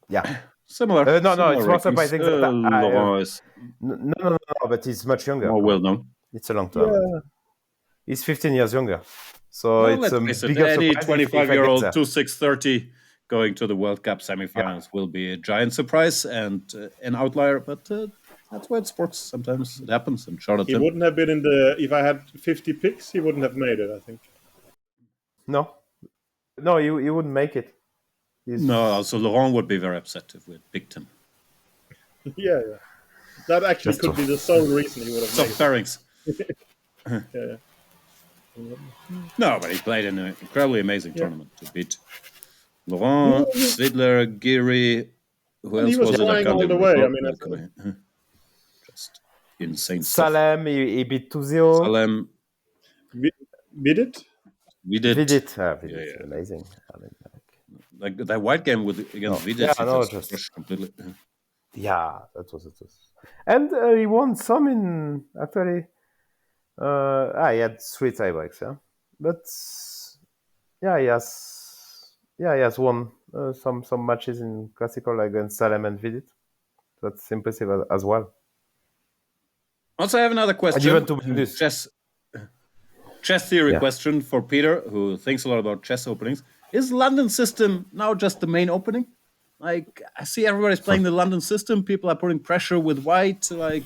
Yeah. Similar. No, it's more surprising that Laurent is. No, but he's much younger. More well known. It's a long term. Yeah. He's 15 years younger. So it's a bigger any surprise. 25-year-old 26-30 going to the World Cup semifinals will be a giant surprise and an outlier, but That's why it's sports. Sometimes it happens. And shout out He to him. wouldn't have been in the. If I had 50 picks, he wouldn't have made it. I think. No, you wouldn't make it. No, also Laurent would be very upset if we had picked him. Yeah. That actually That's could true. be the sole reason he would have Soft made pairings. it. No, but he played in an incredibly amazing tournament to beat Laurent, Svidler, Geary. Who And else he was was it? I flying can't all the even way. recall. I mean, Just insane stuff. Salem, he beat 2-0. Salem, Vidit? Vidit, Yeah. amazing. I mean, Like that white game against Vidit, he just crushed completely. Yeah, that was it. And he won some in actually. He had 3 tiebreaks, yeah. But he has won some matches in classical against Salem and Vidit. That's impressive as well. Also, I have another question. And even to bring this Chess theory question for Peter, who thinks a lot about chess openings. Is London system now just the main opening? Like, I see everybody's playing the London system. People are putting pressure with white. Like,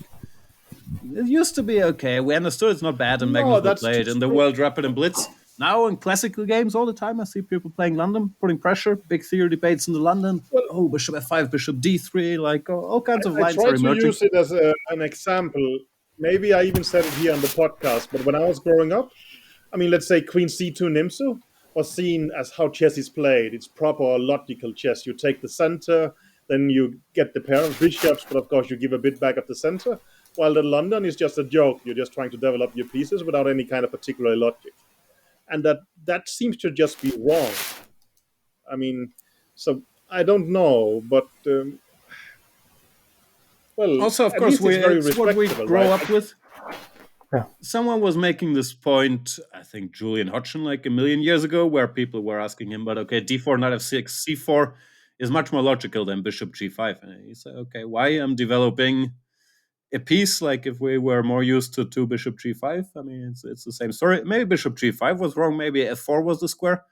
it used to be okay. We understood it's not bad, and Magnus would play it in the World Rapid and Blitz. Now in classical games all the time, I see people playing London, putting pressure. Big theory debates in the London. Well, bishop f5, bishop d3, like all kinds of lines are emerging. I try to use it as an example. Maybe I even said it here on the podcast, but when I was growing up, I mean, let's say Queen c2 Nimsu was seen as how chess is played. It's proper logical chess. You take the center, then you get the pair of bishops, but of course you give a bit back at the center. While the London is just a joke. You're just trying to develop your pieces without any kind of particular logic. And that seems to just be wrong. I mean, so I don't know, but well, also, of course, it's what we grow up with. Yeah. Someone was making this point, I think Julian Hodgson, like a million years ago, where people were asking him, but okay, d4, knight f6, c4 is much more logical than bishop g5. And he said, okay, why I'm developing a piece, like if we were more used to 2 bishop g5, I mean, it's the same story. Maybe bishop g5 was wrong, maybe f4 was the square.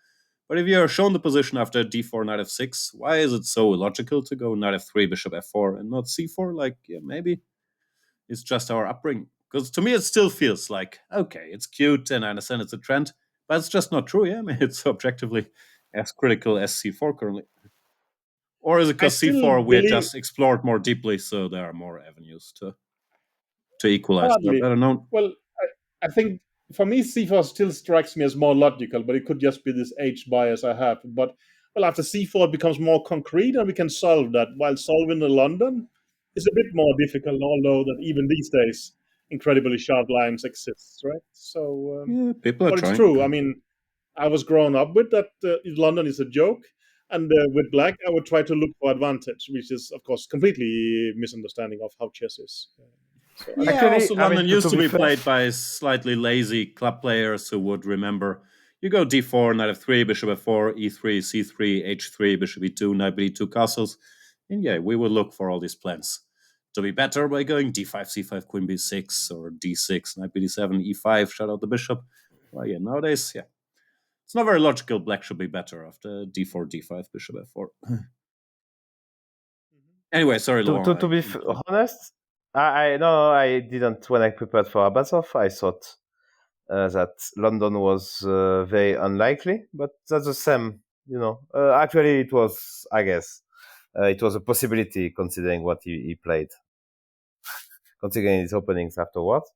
But if you're shown the position after d4, knight f6, why is it so illogical to go knight f3, bishop f4, and not c4? Like, yeah, maybe it's just our upbringing. Because to me, it still feels like, okay, it's cute, and I understand it's a trend, but it's just not true, yeah? I mean, it's objectively as critical as c4 currently. Or is it because c4 we just explored more deeply, so there are more avenues to equalize? I don't know. Well, I think for me, c4 still strikes me as more logical, but it could just be this age bias I have. But well, after c4, it becomes more concrete, and we can solve that. While solving the London is a bit more difficult, although that even these days, incredibly sharp lines exists, right? So, yeah, people are but trying. It's true. I mean, I was grown up with that. London is a joke. And with black, I would try to look for advantage, which is, of course, completely misunderstanding of how chess is. So, yeah, actually, also London used to be played by slightly lazy club players who would remember, you go d4, knight f3, bishop f4, e3, c3, h3, bishop e2, knight b2, castles. And yeah, we would look for all these plans to be better by going d5, c5, queen b6, or d6, knight bd7, e5, shut out the bishop. Well, yeah, nowadays, yeah. It's not very logical. Black should be better after d4, d5, bishop f4. Anyway, sorry, Laurent. To be honest, I didn't. When I prepared for Abasov, I thought that London was very unlikely, but that's the same. Actually, it was. I guess it was a possibility considering what he played, considering his openings afterwards.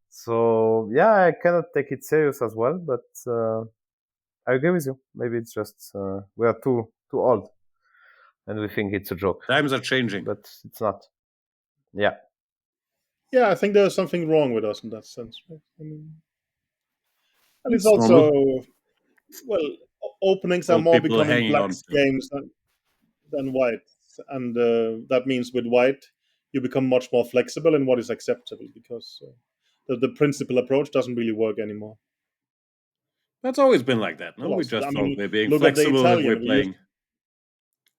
So yeah, I cannot take it serious as well, but I agree with you. Maybe it's just we are too old, and we think it's a joke. Times are changing, but it's not. Yeah. Yeah, I think there's something wrong with us in that sense. Right? I mean, and it's also openings are more becoming black's games than white, and that means with white you become much more flexible in what is acceptable because the principal approach doesn't really work anymore. That's always been like that. No, we just thought we're being flexible if we're playing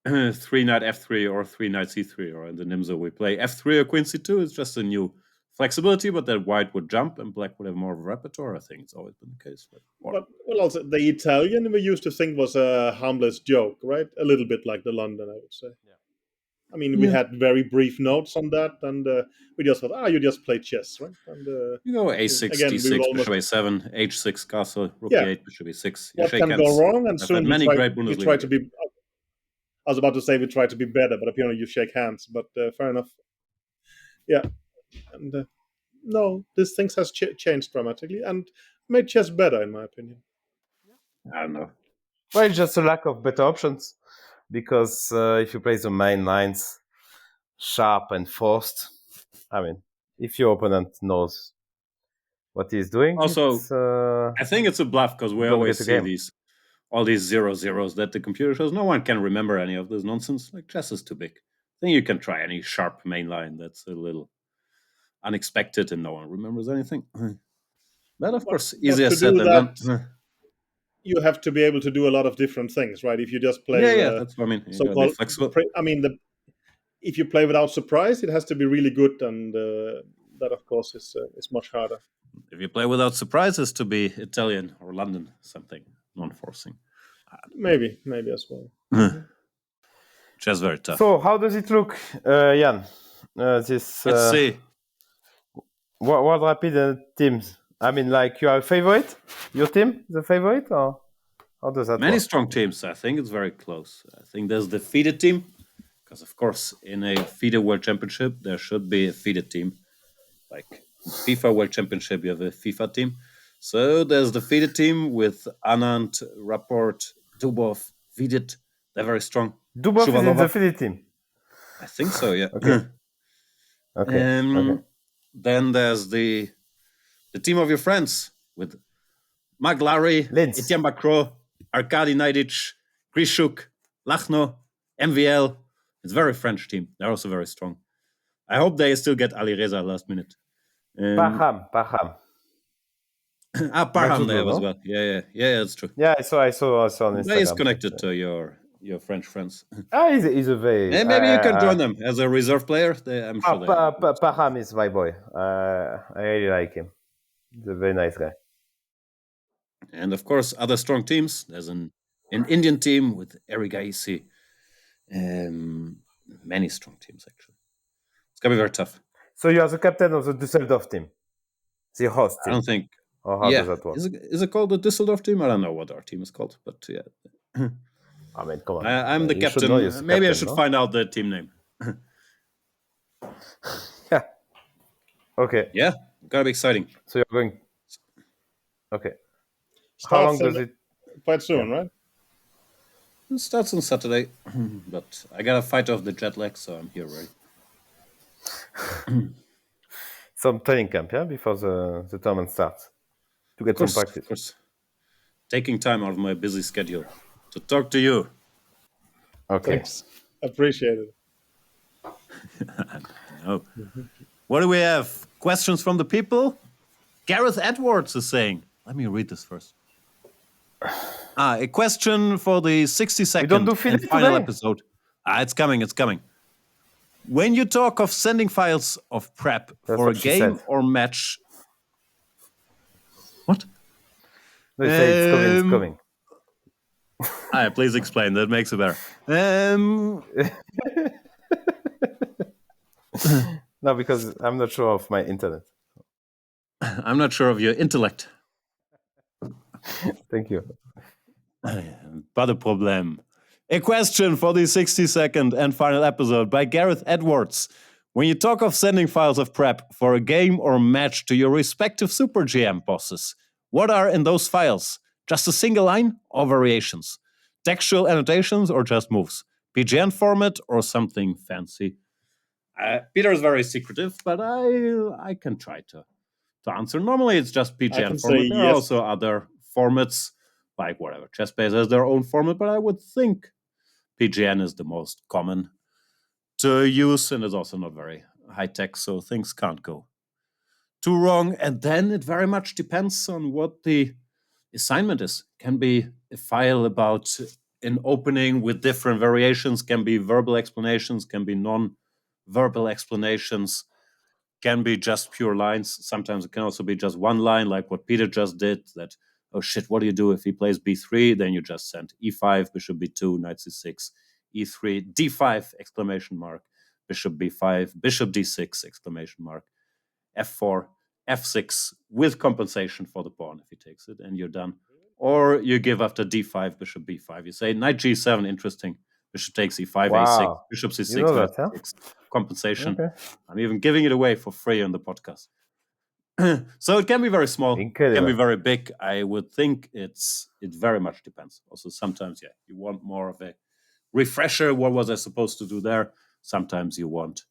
3 knight f3 or 3 knight c3, or in the Nimzo we play f3 or queen c2. It's just a new flexibility, but that white would jump and black would have more of a repertoire. I think it's always been the case. But also the Italian we used to think was a harmless joke, right? A little bit like the London, I would say. I mean, we Yeah. had very brief notes on that, and we just thought, you just play chess, right? And You go A6, again, we will D6, almost, bishop A7, H6 castle, rook yeah, E8, bishop E6. You what shake can go hands. wrong? And I've had soon many great we try Bundesliga to games. be. I was about to say we try to be better, but apparently you shake hands. But fair enough. Yeah, and no, these things has changed dramatically and made chess better, in my opinion. I don't know. Well, it's just a lack of better options because if you play the main lines sharp and forced, I mean, if your opponent knows what he's doing, Also, it's, I think it's a bluff because we gonna always get a see game. all these 0-0s that the computer shows. No one can remember any of this nonsense. Like, chess is too big. I think you can try any sharp main line that's a little unexpected and no one remembers anything. But of course, But easier to said do than that, done. you have to be able to do a lot of different things, right? If you just play Yeah, the that's what I mean. You gotta be so-called, flexible. I mean, if you play without surprise, it has to be really good, and that, of course, is much harder. If you play without surprises, to be Italian or London, something non-forcing. Maybe as well. Chess very tough. So, how does it look, Jan? This Let's see. World Rapid teams. I mean, like, you are a favorite? Your team is a favorite, or how does that Many work? strong teams. I think it's very close. I think there's the FIDE team, because of course in a FIDE World Championship there should be a FIDE team. Like FIFA World Championship, you have a FIFA team. So there's the FIDE team with Anand, Rapport, Dubov, Vidit. They're very strong. Dubov is in Shuvalova. the FIDE team. I think so, yeah. Okay. Okay. Then there's the team of your friends with Maglari, Linz. Etienne Bacro, Arkady Naidic, Grishuk, Lachno, MVL. It's a very French team. They're also very strong. I hope they still get Alireza last minute. Parham. Parham they have no? as well. Yeah, that's true. Yeah, I saw on Instagram. But he's connected to your French friends. He's a very... Maybe you can join them as a reserve player. I'm sure they Parham is my boy. I really like him. He's a very nice guy. And of course, other strong teams. There's an Indian team with Eric Gaisi. Many strong teams, actually. It's going to be very tough. So you are the captain of the Düsseldorf team? The host team? I don't think... Or how does that work? Is it called the Düsseldorf team? I don't know what our team is called, but yeah. I mean, come on. I'm the You should captain. know you're the Maybe I captain, should no? find out the team name. Yeah. Okay. Yeah, gotta be exciting. So you're going... Okay. How long does it... Quite soon, right? It starts on Saturday, but I gotta fight off the jet lag, so I'm here ready. Some training camp, yeah? Before the tournament starts. To get some practice. Of course. Taking time out of my busy schedule to talk to you. Okay. Thanks. Appreciate it. Oh. What do we have? Questions from the people? Gareth Edwards is saying. Let me read this first. A question for the 60-second don't do Philip and final today? episode. It's coming. When you talk of sending files of prep That's for a what she game said. or match... What? No, it's coming. Please explain. That makes it better. No, because I'm not sure of my internet. I'm not sure of your intellect. Thank you. Pas de problème. A question for the 60-second and final episode by Gareth Edwards. When you talk of sending files of prep for a game or match to your respective Super GM bosses, what are in those files? Just a single line or variations? Textual annotations or just moves? PGN format or something fancy? Peter is very secretive, but I can try to answer. Normally it's just PGN format. There are also other formats, like whatever. ChessBase has their own format, but I would think PGN is the most common to use and is also not very high-tech, so things can't go too wrong. And then it very much depends on what the assignment is. Can be a file about an opening with different variations, can be verbal explanations, can be non-verbal explanations, can be just pure lines. Sometimes it can also be just one line, like what Peter just did, that, oh shit, what do you do if he plays b3? Then you just send e5, bishop b2, knight c6, e3, d5 exclamation mark, bishop b5, bishop d6 exclamation mark, f4, f6 with compensation for the pawn if he takes it, and you're done. Or you give after d5, bishop b5. You say knight g7, interesting. Bishop takes e5, a6, Wow. bishop c6, You know knight that, huh? c6, compensation. Okay. I'm even giving it away for free on the podcast. So it can be very small, it can be Incredible. very big. I would think it very much depends. Also, sometimes, you want more of a refresher. What was I supposed to do there? Sometimes you want,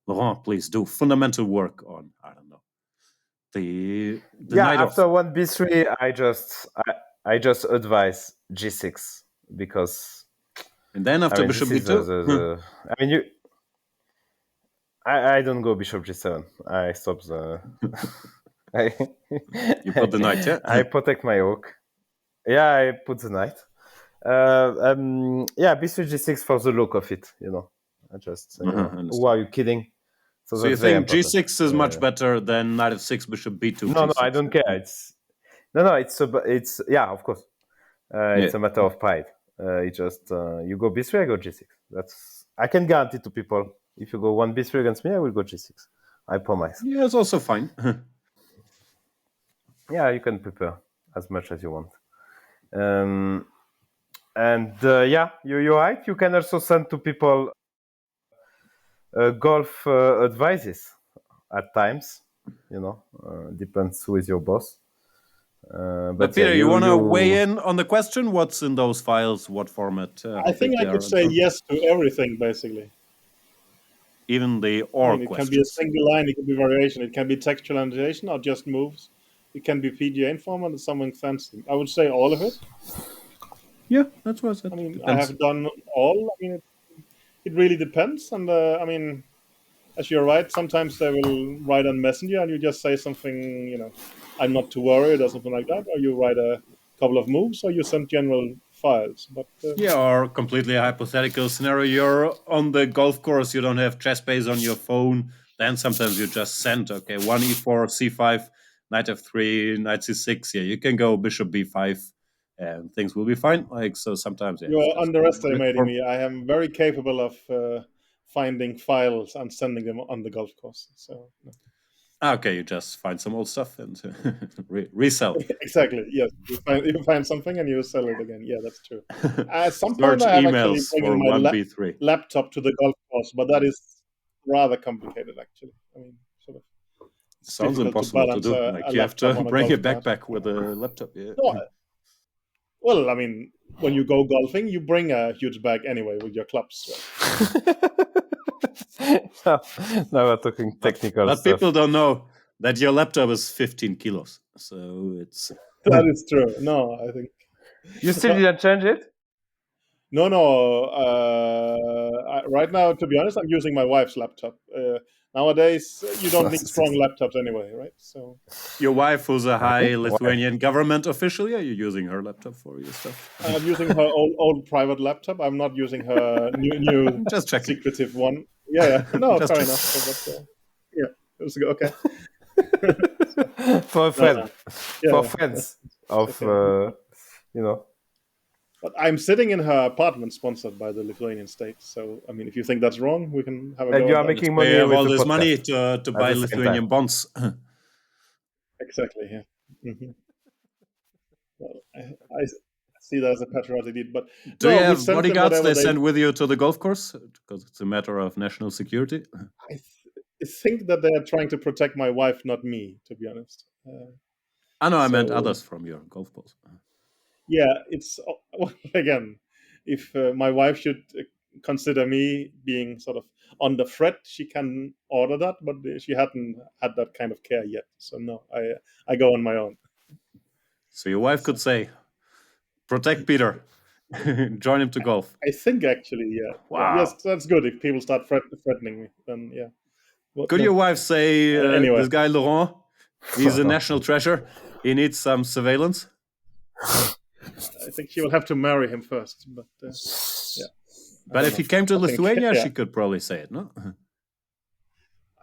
Laurent, please do fundamental work on, I don't know, the knight After of... one b3, I just advise g6 because And then after bishop this is b2? I don't go bishop g7. I stop the. You put the knight, yeah? I protect my rook. Yeah, I put the knight. b3 g6 for the look of it. I just who are you kidding? So you that's very think important. g6 is much better than knight f6, bishop b2? No, g6? I don't care. It's of course. It's a matter of pride. It just you go b3, I go g6. I can guarantee to people. If you go one b3 against me, I will go g6. I promise. Yeah, it's also fine. Yeah, you can prepare as much as you want. You're right. You can also send to people golf advices at times. Depends who is your boss. But Peter, you want to weigh in on the question? What's in those files? What format? I think I could say yes to everything, basically. Even the it questions. can be a single line, it can be variation, it can be textual annotation or just moves. It can be PGA format and something fancy. I would say all of it. Yeah, that's what I said. I have done all. It really depends. And as you're right, sometimes they will write on Messenger and you just say something, I'm not too worried or something like that. Or you write a couple of moves or you send general files. But or completely hypothetical scenario. You're on the golf course, you don't have chess-base on your phone. Then sometimes you just send, okay, 1 e4, c5, knight f3, knight c6. Yeah, you can go bishop b5 and things will be fine. So sometimes, you are underestimating me. I am very capable of finding files and sending them on the golf course. So okay, you just find some old stuff and resell. Exactly. Yes, you find something and you sell it again. Yeah, that's true. At some Search point, I have actually emails bringing for my 1b3. laptop to the golf course, but that is rather complicated, actually. Sort of. Sounds impossible to do. You have to bring a backpack with a laptop. Yeah. Well, when you go golfing, you bring a huge bag anyway with your clubs. Now we're talking technical but stuff. People don't know that your laptop is 15 kilos. So it's... That is true. No, I think... You still didn't change it? No. Right now, to be honest, I'm using my wife's laptop. Nowadays, you don't need strong laptops anyway, right? So your wife, who's a high Lithuanian government official, you're using her laptop for your stuff. I'm using her old private laptop. I'm not using her new just checking. Secretive one. Yeah. No, fair enough. Yeah, it was okay. For a friend, for friends of But I'm sitting in her apartment sponsored by the Lithuanian state. So, if you think that's wrong, we can have a go. And you are making money with all this money to buy Lithuanian bonds. Exactly, yeah. Mm-hmm. Well, I see that as a patriotic deed. But do you have bodyguards they send with you to the golf course? Because it's a matter of national security. I think that they are trying to protect my wife, not me, to be honest. I meant others from your golf balls. Yeah, it's again, if my wife should consider me being sort of on the threat, she can order that, but she hadn't had that kind of care yet. So no, I go on my own. So your wife could say, "Protect Peter, join him to golf." I think actually, yeah. Wow. Yes, that's good. If people start threatening me, then yeah. Could your wife say, anyway. "This guy Laurent, he's a national treasure. He needs some surveillance"? I think she will have to marry him first, but yeah. But if he came to Lithuania, she could probably say it, no?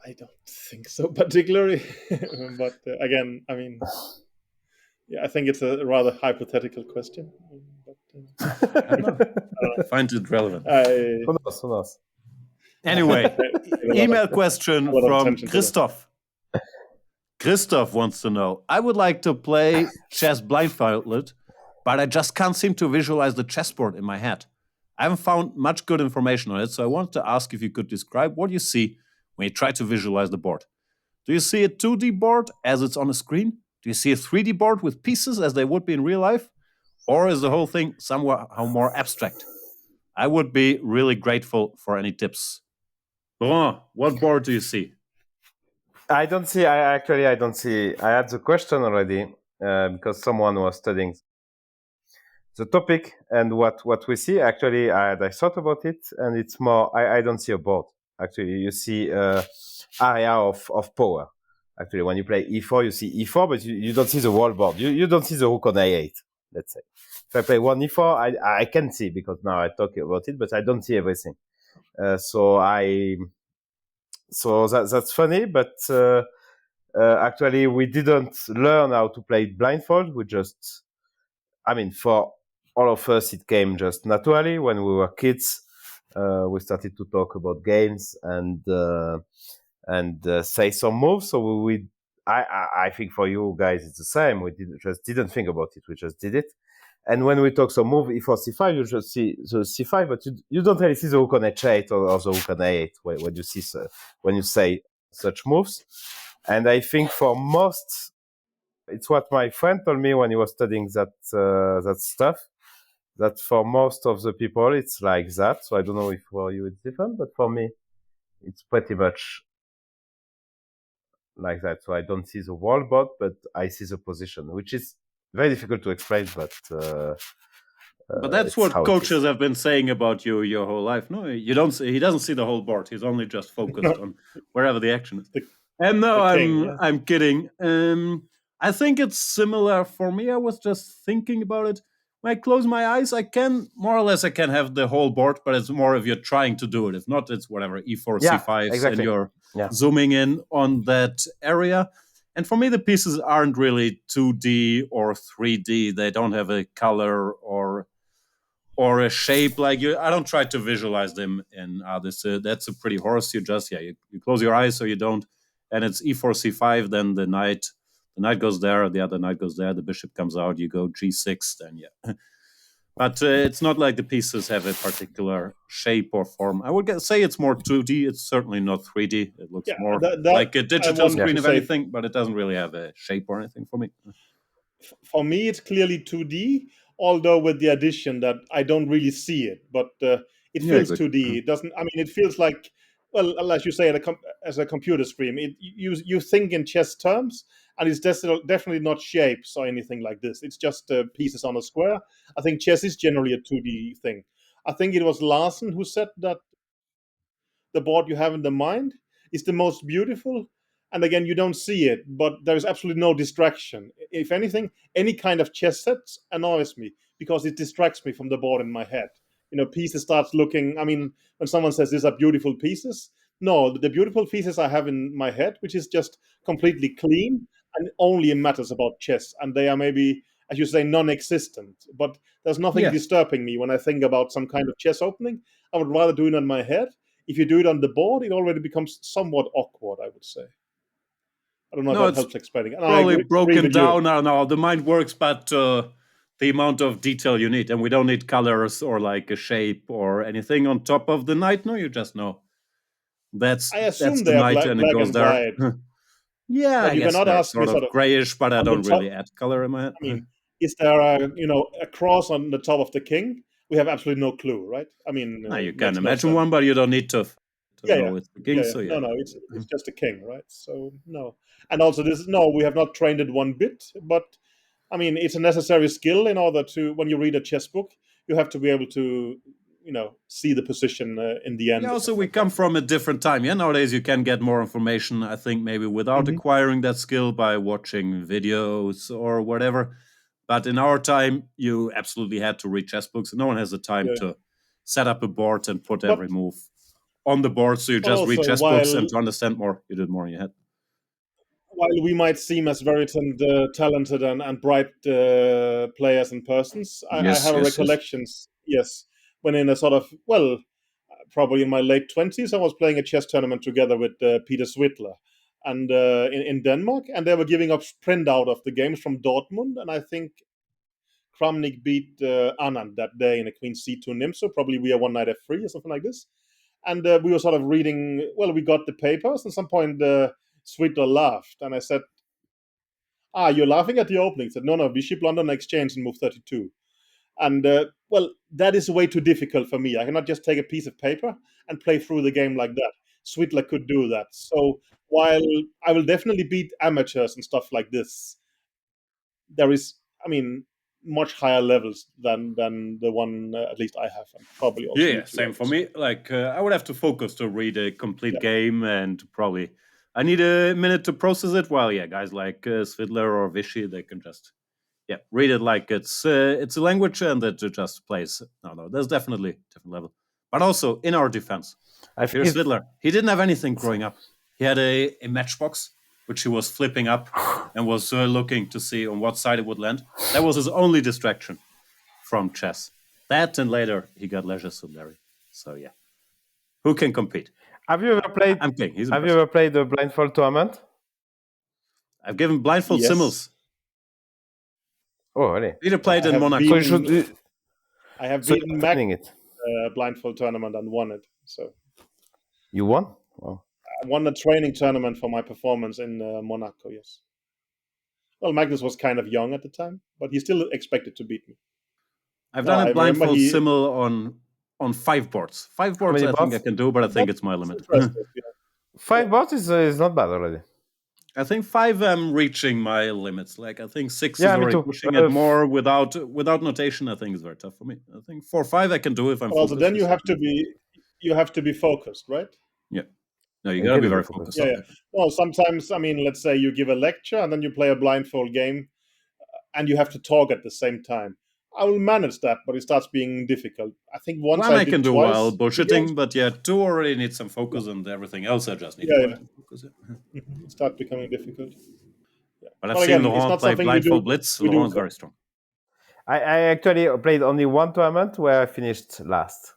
I don't think so particularly, but again, yeah, I think it's a rather hypothetical question. But I don't know. I find it relevant. Who knows? Anyway, email a question lot of from attention to that. Christoph. Christoph wants to know, I would like to play chess blindfolded, but I just can't seem to visualize the chessboard in my head. I haven't found much good information on it, so I wanted to ask if you could describe what you see when you try to visualize the board. Do you see a 2D board as it's on a screen? Do you see a 3D board with pieces as they would be in real life? Or is the whole thing somehow more abstract? I would be really grateful for any tips. Laurent, what board do you see? I don't see. I don't see. I had the question already because someone was studying the topic and what we see. Actually, I thought about it, and it's more. I don't see a board. Actually, you see area of power. Actually, when you play e4, you see e4, but you don't see the whole board. You don't see the rook on a8. Let's say if I play one e4, I can see because now I talk about it, but I don't see everything. So that's funny, but actually we didn't learn how to play blindfold. We just, for all of us, it came just naturally when we were kids. We started to talk about games and say some moves. So I think for you guys it's the same. We didn't think about it. We just did it. And when we talk some move e4 c5, you just see the c5, but you don't really see the rook on h8 or the rook on a8 when you say such moves. And I think for most, it's what my friend told me when he was studying that stuff. That for most of the people it's like that. So I don't know if for you it's different, but for me it's pretty much like that. So I don't see the wall board, but I see the position, which is very difficult to explain, but that's what coaches have been saying about you your whole life. No, he doesn't see the whole board. He's only just focused on wherever the action is. And no, I'm kidding. I think it's similar for me. I was just thinking about it. When I close my eyes, I can have the whole board, but it's more if you're trying to do it. If not, it's whatever, e4, c5, exactly. and you're zooming in on that area. And for me, the pieces aren't really 2D or 3D. They don't have a color or a shape like you. I don't try to visualize them in that's a pretty horse. You just you close your eyes so you don't. And it's e4, c5. Then the knight goes there. The other knight goes there. The bishop comes out. You go g6. Then But it's not like the pieces have a particular shape or form. I would say it's more 2D. It's certainly not 3D. It looks more like a digital screen of anything, but it doesn't really have a shape or anything for me. For me, it's clearly 2D, although with the addition that I don't really see it, but it feels 2D. It doesn't. It feels like, well, as you say, as a computer screen. You think in chess terms, and it's definitely not shapes or anything like this. It's just pieces on a square. I think chess is generally a 2D thing. I think it was Larsen who said that the board you have in the mind is the most beautiful. And again, you don't see it, but there's absolutely no distraction. If anything, any kind of chess set annoys me because it distracts me from the board in my head. Pieces starts looking. When someone says these are beautiful pieces, no, the beautiful pieces I have in my head, which is just completely clean and only matters about chess, and they are maybe, as you say, non-existent. But there's nothing disturbing me when I think about some kind of chess opening. I would rather do it on my head. If you do it on the board, it already becomes somewhat awkward, I would say. I don't know if that helps explaining. Probably broken down. No, the mind works, but the amount of detail you need, and we don't need colors or like a shape or anything on top of the knight. No, you just know that's the knight, and it goes there. Yeah, but you cannot ask me sort of grayish, but I don't really add color in my head. Is there a cross on the top of the king? We have absolutely no clue, right? You can imagine one, but you don't need to know it's the king. No, it's just a king, right? So no, and also we have not trained it one bit, but it's a necessary skill in order to, when you read a chess book, you have to be able to see the position in the end. Also, we come from a different time. Nowadays you can get more information, I think, maybe without acquiring that skill by watching videos or whatever. But in our time, you absolutely had to read chess books. No one has the time to set up a board and put every move on the board. So you just read chess books, and to understand more, you did more in your head. while we might seem as very talented and bright players and persons, I Yes, have yes, yes. recollections. Yes, when in a sort of probably in my late 20s, I was playing a chess tournament together with Peter Switler, and in Denmark, and they were giving up printout of the games from Dortmund, and I think Kramnik beat Anand that day in a Queen C2 Nimso. Probably we are one knight F3 or something like this. And we were sort of reading. Well, we got the papers. And at some point, Switler laughed, and I said, you're laughing at the opening." He said, no, Bishop London exchange in move 32. And well, that is way too difficult for me. I cannot just take a piece of paper and play through the game like that. Switler could do that. So while I will definitely beat amateurs and stuff like this, there is, much higher levels than the one at least I have, and probably also you Yeah, too, same for obviously. me. Like I would have to focus to read a complete Yeah. game, and probably I need a minute to process it. While guys like Svidler or Vichy, they can just read it like it's a language, and it just plays. No, there's definitely different level. But also in our defense, I Peter think Svidler, he didn't have anything growing up. He had a matchbox which he was flipping up and was looking to see on what side it would land. That was his only distraction from chess. That, and later he got Leisure Suit Larry. So who can compete? Have you ever played? I'm kidding. He's Have you impressive. ever played the blindfold tournament? I've given blindfold Yes. Simmels. Oh, really? Peter played in have Monaco. So you should. I have So beaten you're Mac training it. blindfold tournament and won it. So You won? Wow. I won a training tournament for my performance in Monaco. Yes. Well, Magnus was kind of young at the time, but he still expected to beat me. I've No, done I a remember blindfold he. Simmel on 5 boards. 5 boards many I think I boards? can do, but I think it's my That's limit. impressive. Yeah. 5 bots is not bad already. I think 5 I'm reaching my limits. Like I think 6 Yeah, is me already too. pushing it more without notation. I think is very tough for me. I think 4 5 I can do if I'm But also, focused. then you have to be focused, right? Yeah. No, you gotta be very focused. Yeah. Well, sometimes, let's say you give a lecture and then you play a blindfold game, and you have to talk at the same time. I will manage that, but it starts being difficult. I think once One I I did can do twice while the games, bullshitting, but 2 already need some focus, and everything else I just need yeah, one yeah, to focus. it starts becoming difficult. Yeah. But I've But seen again, it's Laurent not play something we do. blindfold blitz. We do. Laurent's very strong. I actually played only one tournament where I finished last.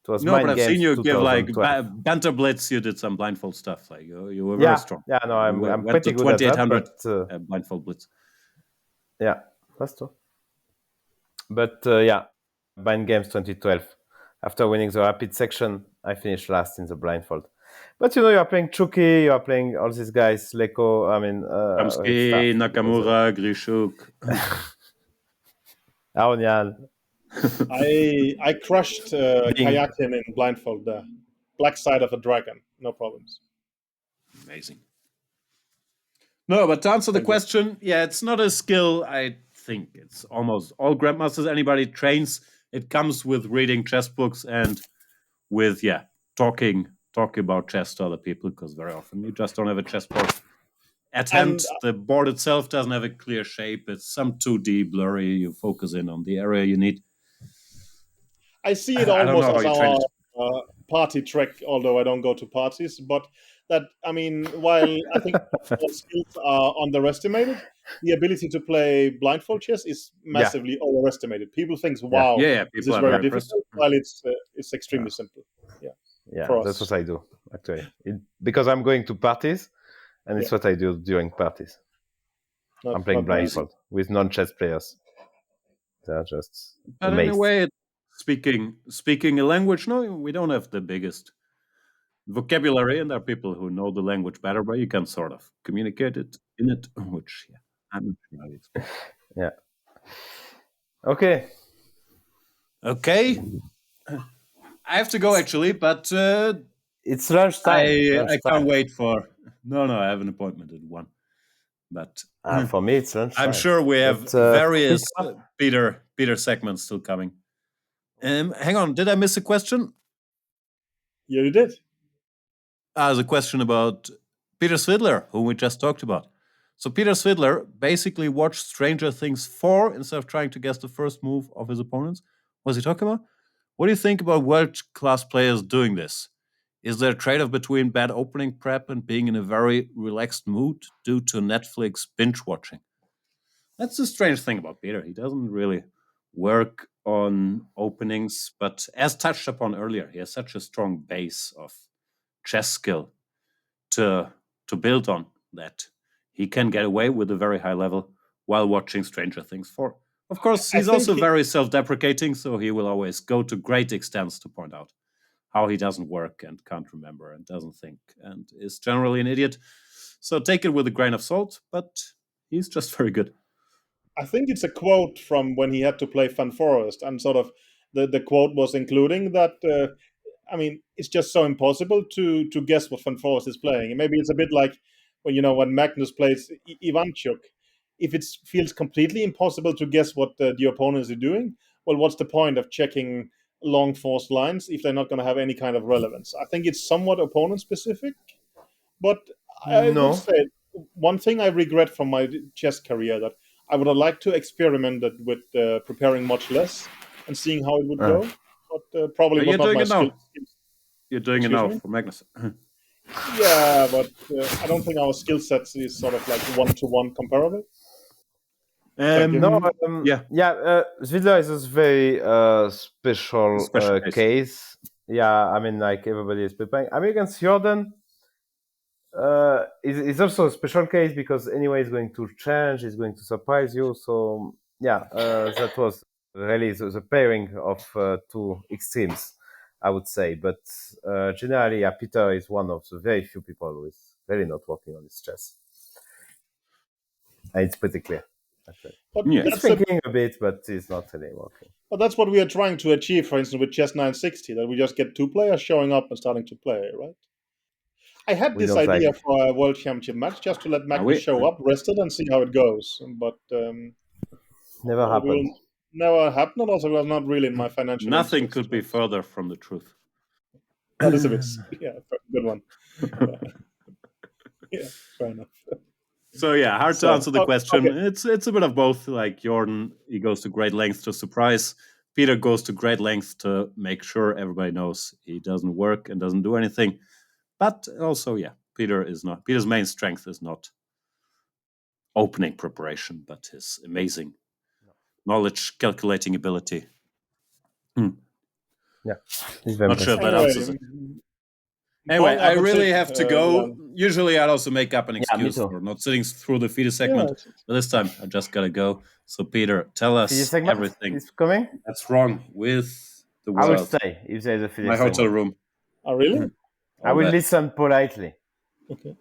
It was No, but Mind I've seen Games you give like 2012. banter blitz. You did some blindfold stuff. Like you were very strong. Yeah, no, You I'm went to pretty good at that, 2800 but blindfold blitz. yeah, that's true. But Mind Games 2012. After winning the rapid section, I finished last in the blindfold. But you are playing Chucky, you are playing all these guys, Leko, Kamsky, Nakamura, Grishuk. Aonian. I crushed Kayakin in blindfold there. Black side of a dragon, no problems. Amazing. No, but to answer the question, it's not a skill. I think it's almost all grandmasters. Anybody trains, it comes with reading chess books and with talking about chess to other people, because very often you just don't have a chessboard at hand. The board itself doesn't have a clear shape. It's some 2D blurry. You focus in on the area you need. I see it almost as our party trick, although I don't go to parties. But that, while I think all skills are underestimated, the ability to play blindfold chess is massively overestimated. People think, "Wow, this is very difficult," while it's extremely simple. Yeah, that's what I do actually. Because I'm going to parties, and it's what I do during parties. I'm playing blindfold with non-chess players. They're just amazed. In a way, speaking a language, no, we don't have the biggest vocabulary, and there are people who know the language better, but you can sort of communicate it in it, which I'm not sure how to explain. Yeah. Okay. I have to go actually, but it's lunchtime. I can't wait for. No, I have an appointment at 1. But for me, it's lunchtime. I'm sure we have various Peter segments still coming. Hang on, did I miss a question? Yeah, you did. The question about Peter Svidler, whom we just talked about. So Peter Svidler basically watched Stranger Things 4 instead of trying to guess the first move of his opponents. What was he talking about? What do you think about world-class players doing this? Is there a trade-off between bad opening prep and being in a very relaxed mood due to Netflix binge watching? That's the strange thing about Peter. He doesn't really work on openings, but as touched upon earlier, he has such a strong base of chess skill to build on that he can get away with a very high level while watching Stranger Things 4. Of course, he's also very self-deprecating, so he will always go to great extents to point out how he doesn't work and can't remember and doesn't think and is generally an idiot. So take it with a grain of salt, but he's just very good. I think it's a quote from when he had to play Fan Forest, and sort of the quote was including that. I mean, it's just so impossible to guess what Van Forest is playing. And maybe it's a bit like when Magnus plays Ivanchuk. If it feels completely impossible to guess what the opponents are doing, well, what's the point of checking long forced lines if they're not going to have any kind of relevance? I think it's somewhat opponent specific, but I would No, say one thing I regret from my chess career that I would have liked to experiment it with preparing much less and seeing how it would go, but probably But was you're not doing my it skill. now. You're doing it Excuse now me? for Magnus. Yeah, but I don't think our skill sets is sort of like one-to-one comparable. no, Yeah, Zvidla is a very special special case. case. Yeah, I mean, like everybody is preparing. American Jordan is also a special case because anyway, it's going to change, it's going to surprise you. So yeah, that was really the pairing of two extremes, I would say. But generally, yeah, Peter is one of the very few people who is really not working on his chess. And it's pretty clear, actually. But Yeah. He's thinking a bit, but he's not really working. that's what we are trying to achieve, for instance, with Chess 960, that we just get two players showing up and starting to play, right? I had We this don't like idea it. for a World Championship match just to let Magnus we- show up, rested, and see how it goes. But Never it will happened. never happen, and also it was not really in my financial Nothing interest. could be further from the truth. That is a bit, yeah, good one. Yeah, fair enough. So yeah, hard to So, answer the question. okay. It's a bit of both. Like Jordan, he goes to great lengths to surprise. Peter goes to great lengths to make sure everybody knows he doesn't work and doesn't do anything. But also, yeah, Peter's main strength is not opening preparation, but his amazing knowledge, calculating ability. Yeah, he's very Not sure if that Anyway, answers it. Anyway, bon I really appetit, have to go. Milan. Usually, I'd also make up an me excuse too. for not sitting through the FIDE segment. Yeah, But this time, I just gotta go. So, Peter, tell Fiddy us segment everything is coming. that's wrong with the I will world. stay if there is a Fiddy My hotel segment. room. oh, really? I will that. listen politely. Okay.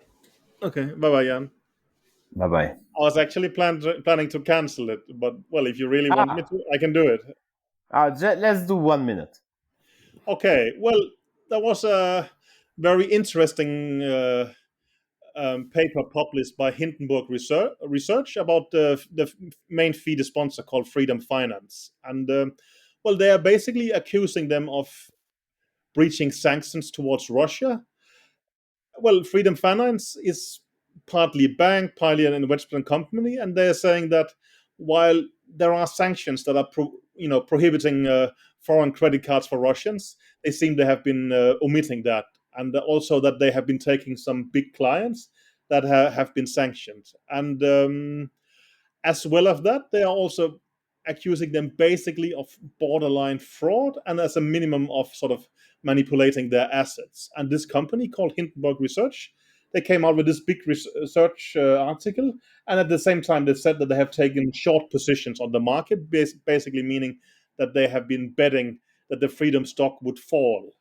Okay. Bye bye, Jan. Bye bye. I was actually planning to cancel it, but well, if you really want me to, I can do it. Let's do 1 minute. Okay. Well, there was a very interesting paper published by Hindenburg Research about the main FIDE sponsor called Freedom Finance, and well, they are basically accusing them of breaching sanctions towards Russia. Well, Freedom Finance is partly a bank, partly an investment company, and they're saying that while there are sanctions that are prohibiting foreign credit cards for Russians, they seem to have been omitting that, and also that they have been taking some big clients that have been sanctioned, and as well as that, they are also accusing them basically of borderline fraud and as a minimum of sort of manipulating their assets. And this company called Hindenburg Research, they came out with this big research article, and at the same time, they said that they have taken short positions on the market, basically meaning that they have been betting that the Freedom stock would fall.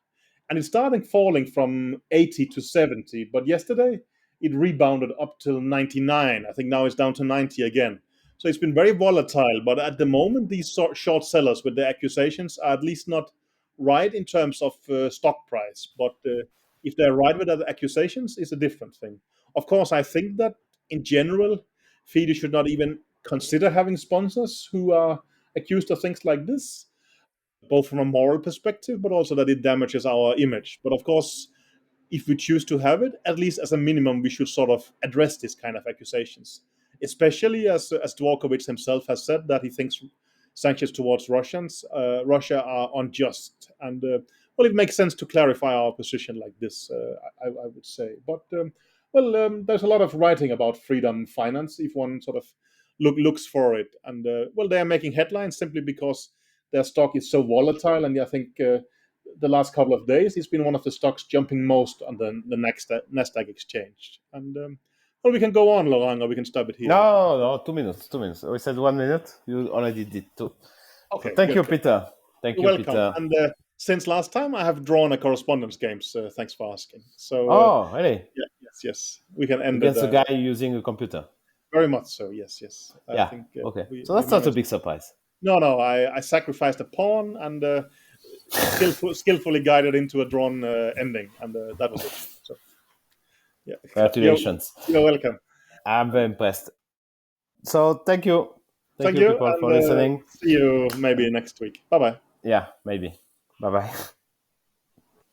And it started falling from 80 to 70, but yesterday it rebounded up till 99. I think now it's down to 90 again. So it's been very volatile, but at the moment, these short sellers with their accusations are at least not right in terms of stock price. But if they're right with their accusations, it's a different thing. Of course, I think that in general, FIDE should not even consider having sponsors who are accused of things like this, both from a moral perspective, but also that it damages our image. But of course, if we choose to have it, at least as a minimum, we should sort of address this kind of accusations. Especially as Dvorkovich himself has said that he thinks sanctions towards Russia are unjust. And well, it makes sense to clarify our position like this. I would say, but there's a lot of writing about freedom finance if one sort of looks for it, and they are making headlines simply because their stock is so volatile, and I think the last couple of days it's been one of the stocks jumping most on the next Nasdaq exchange. And we can go on, Laurent, or we can stop it here. No, 2 minutes. 2 minutes. We said 1 minute. You already did 2. Okay, so thank good, you, good. Peter. Thank you, Welcome. Peter. And since last time, I have drawn a correspondence games. Thanks for asking. So, really? Yes. We can end against it, a guy using a computer. Very much so. Yes. I think, okay. So that's not a big surprise. No. I sacrificed a pawn and skillfully guided into a drawn ending, and that was it. So, yeah. Congratulations. You're welcome. I'm very impressed. So thank you. Thank you, people, and for listening. See you maybe next week. Bye-bye. Yeah, maybe. Bye-bye.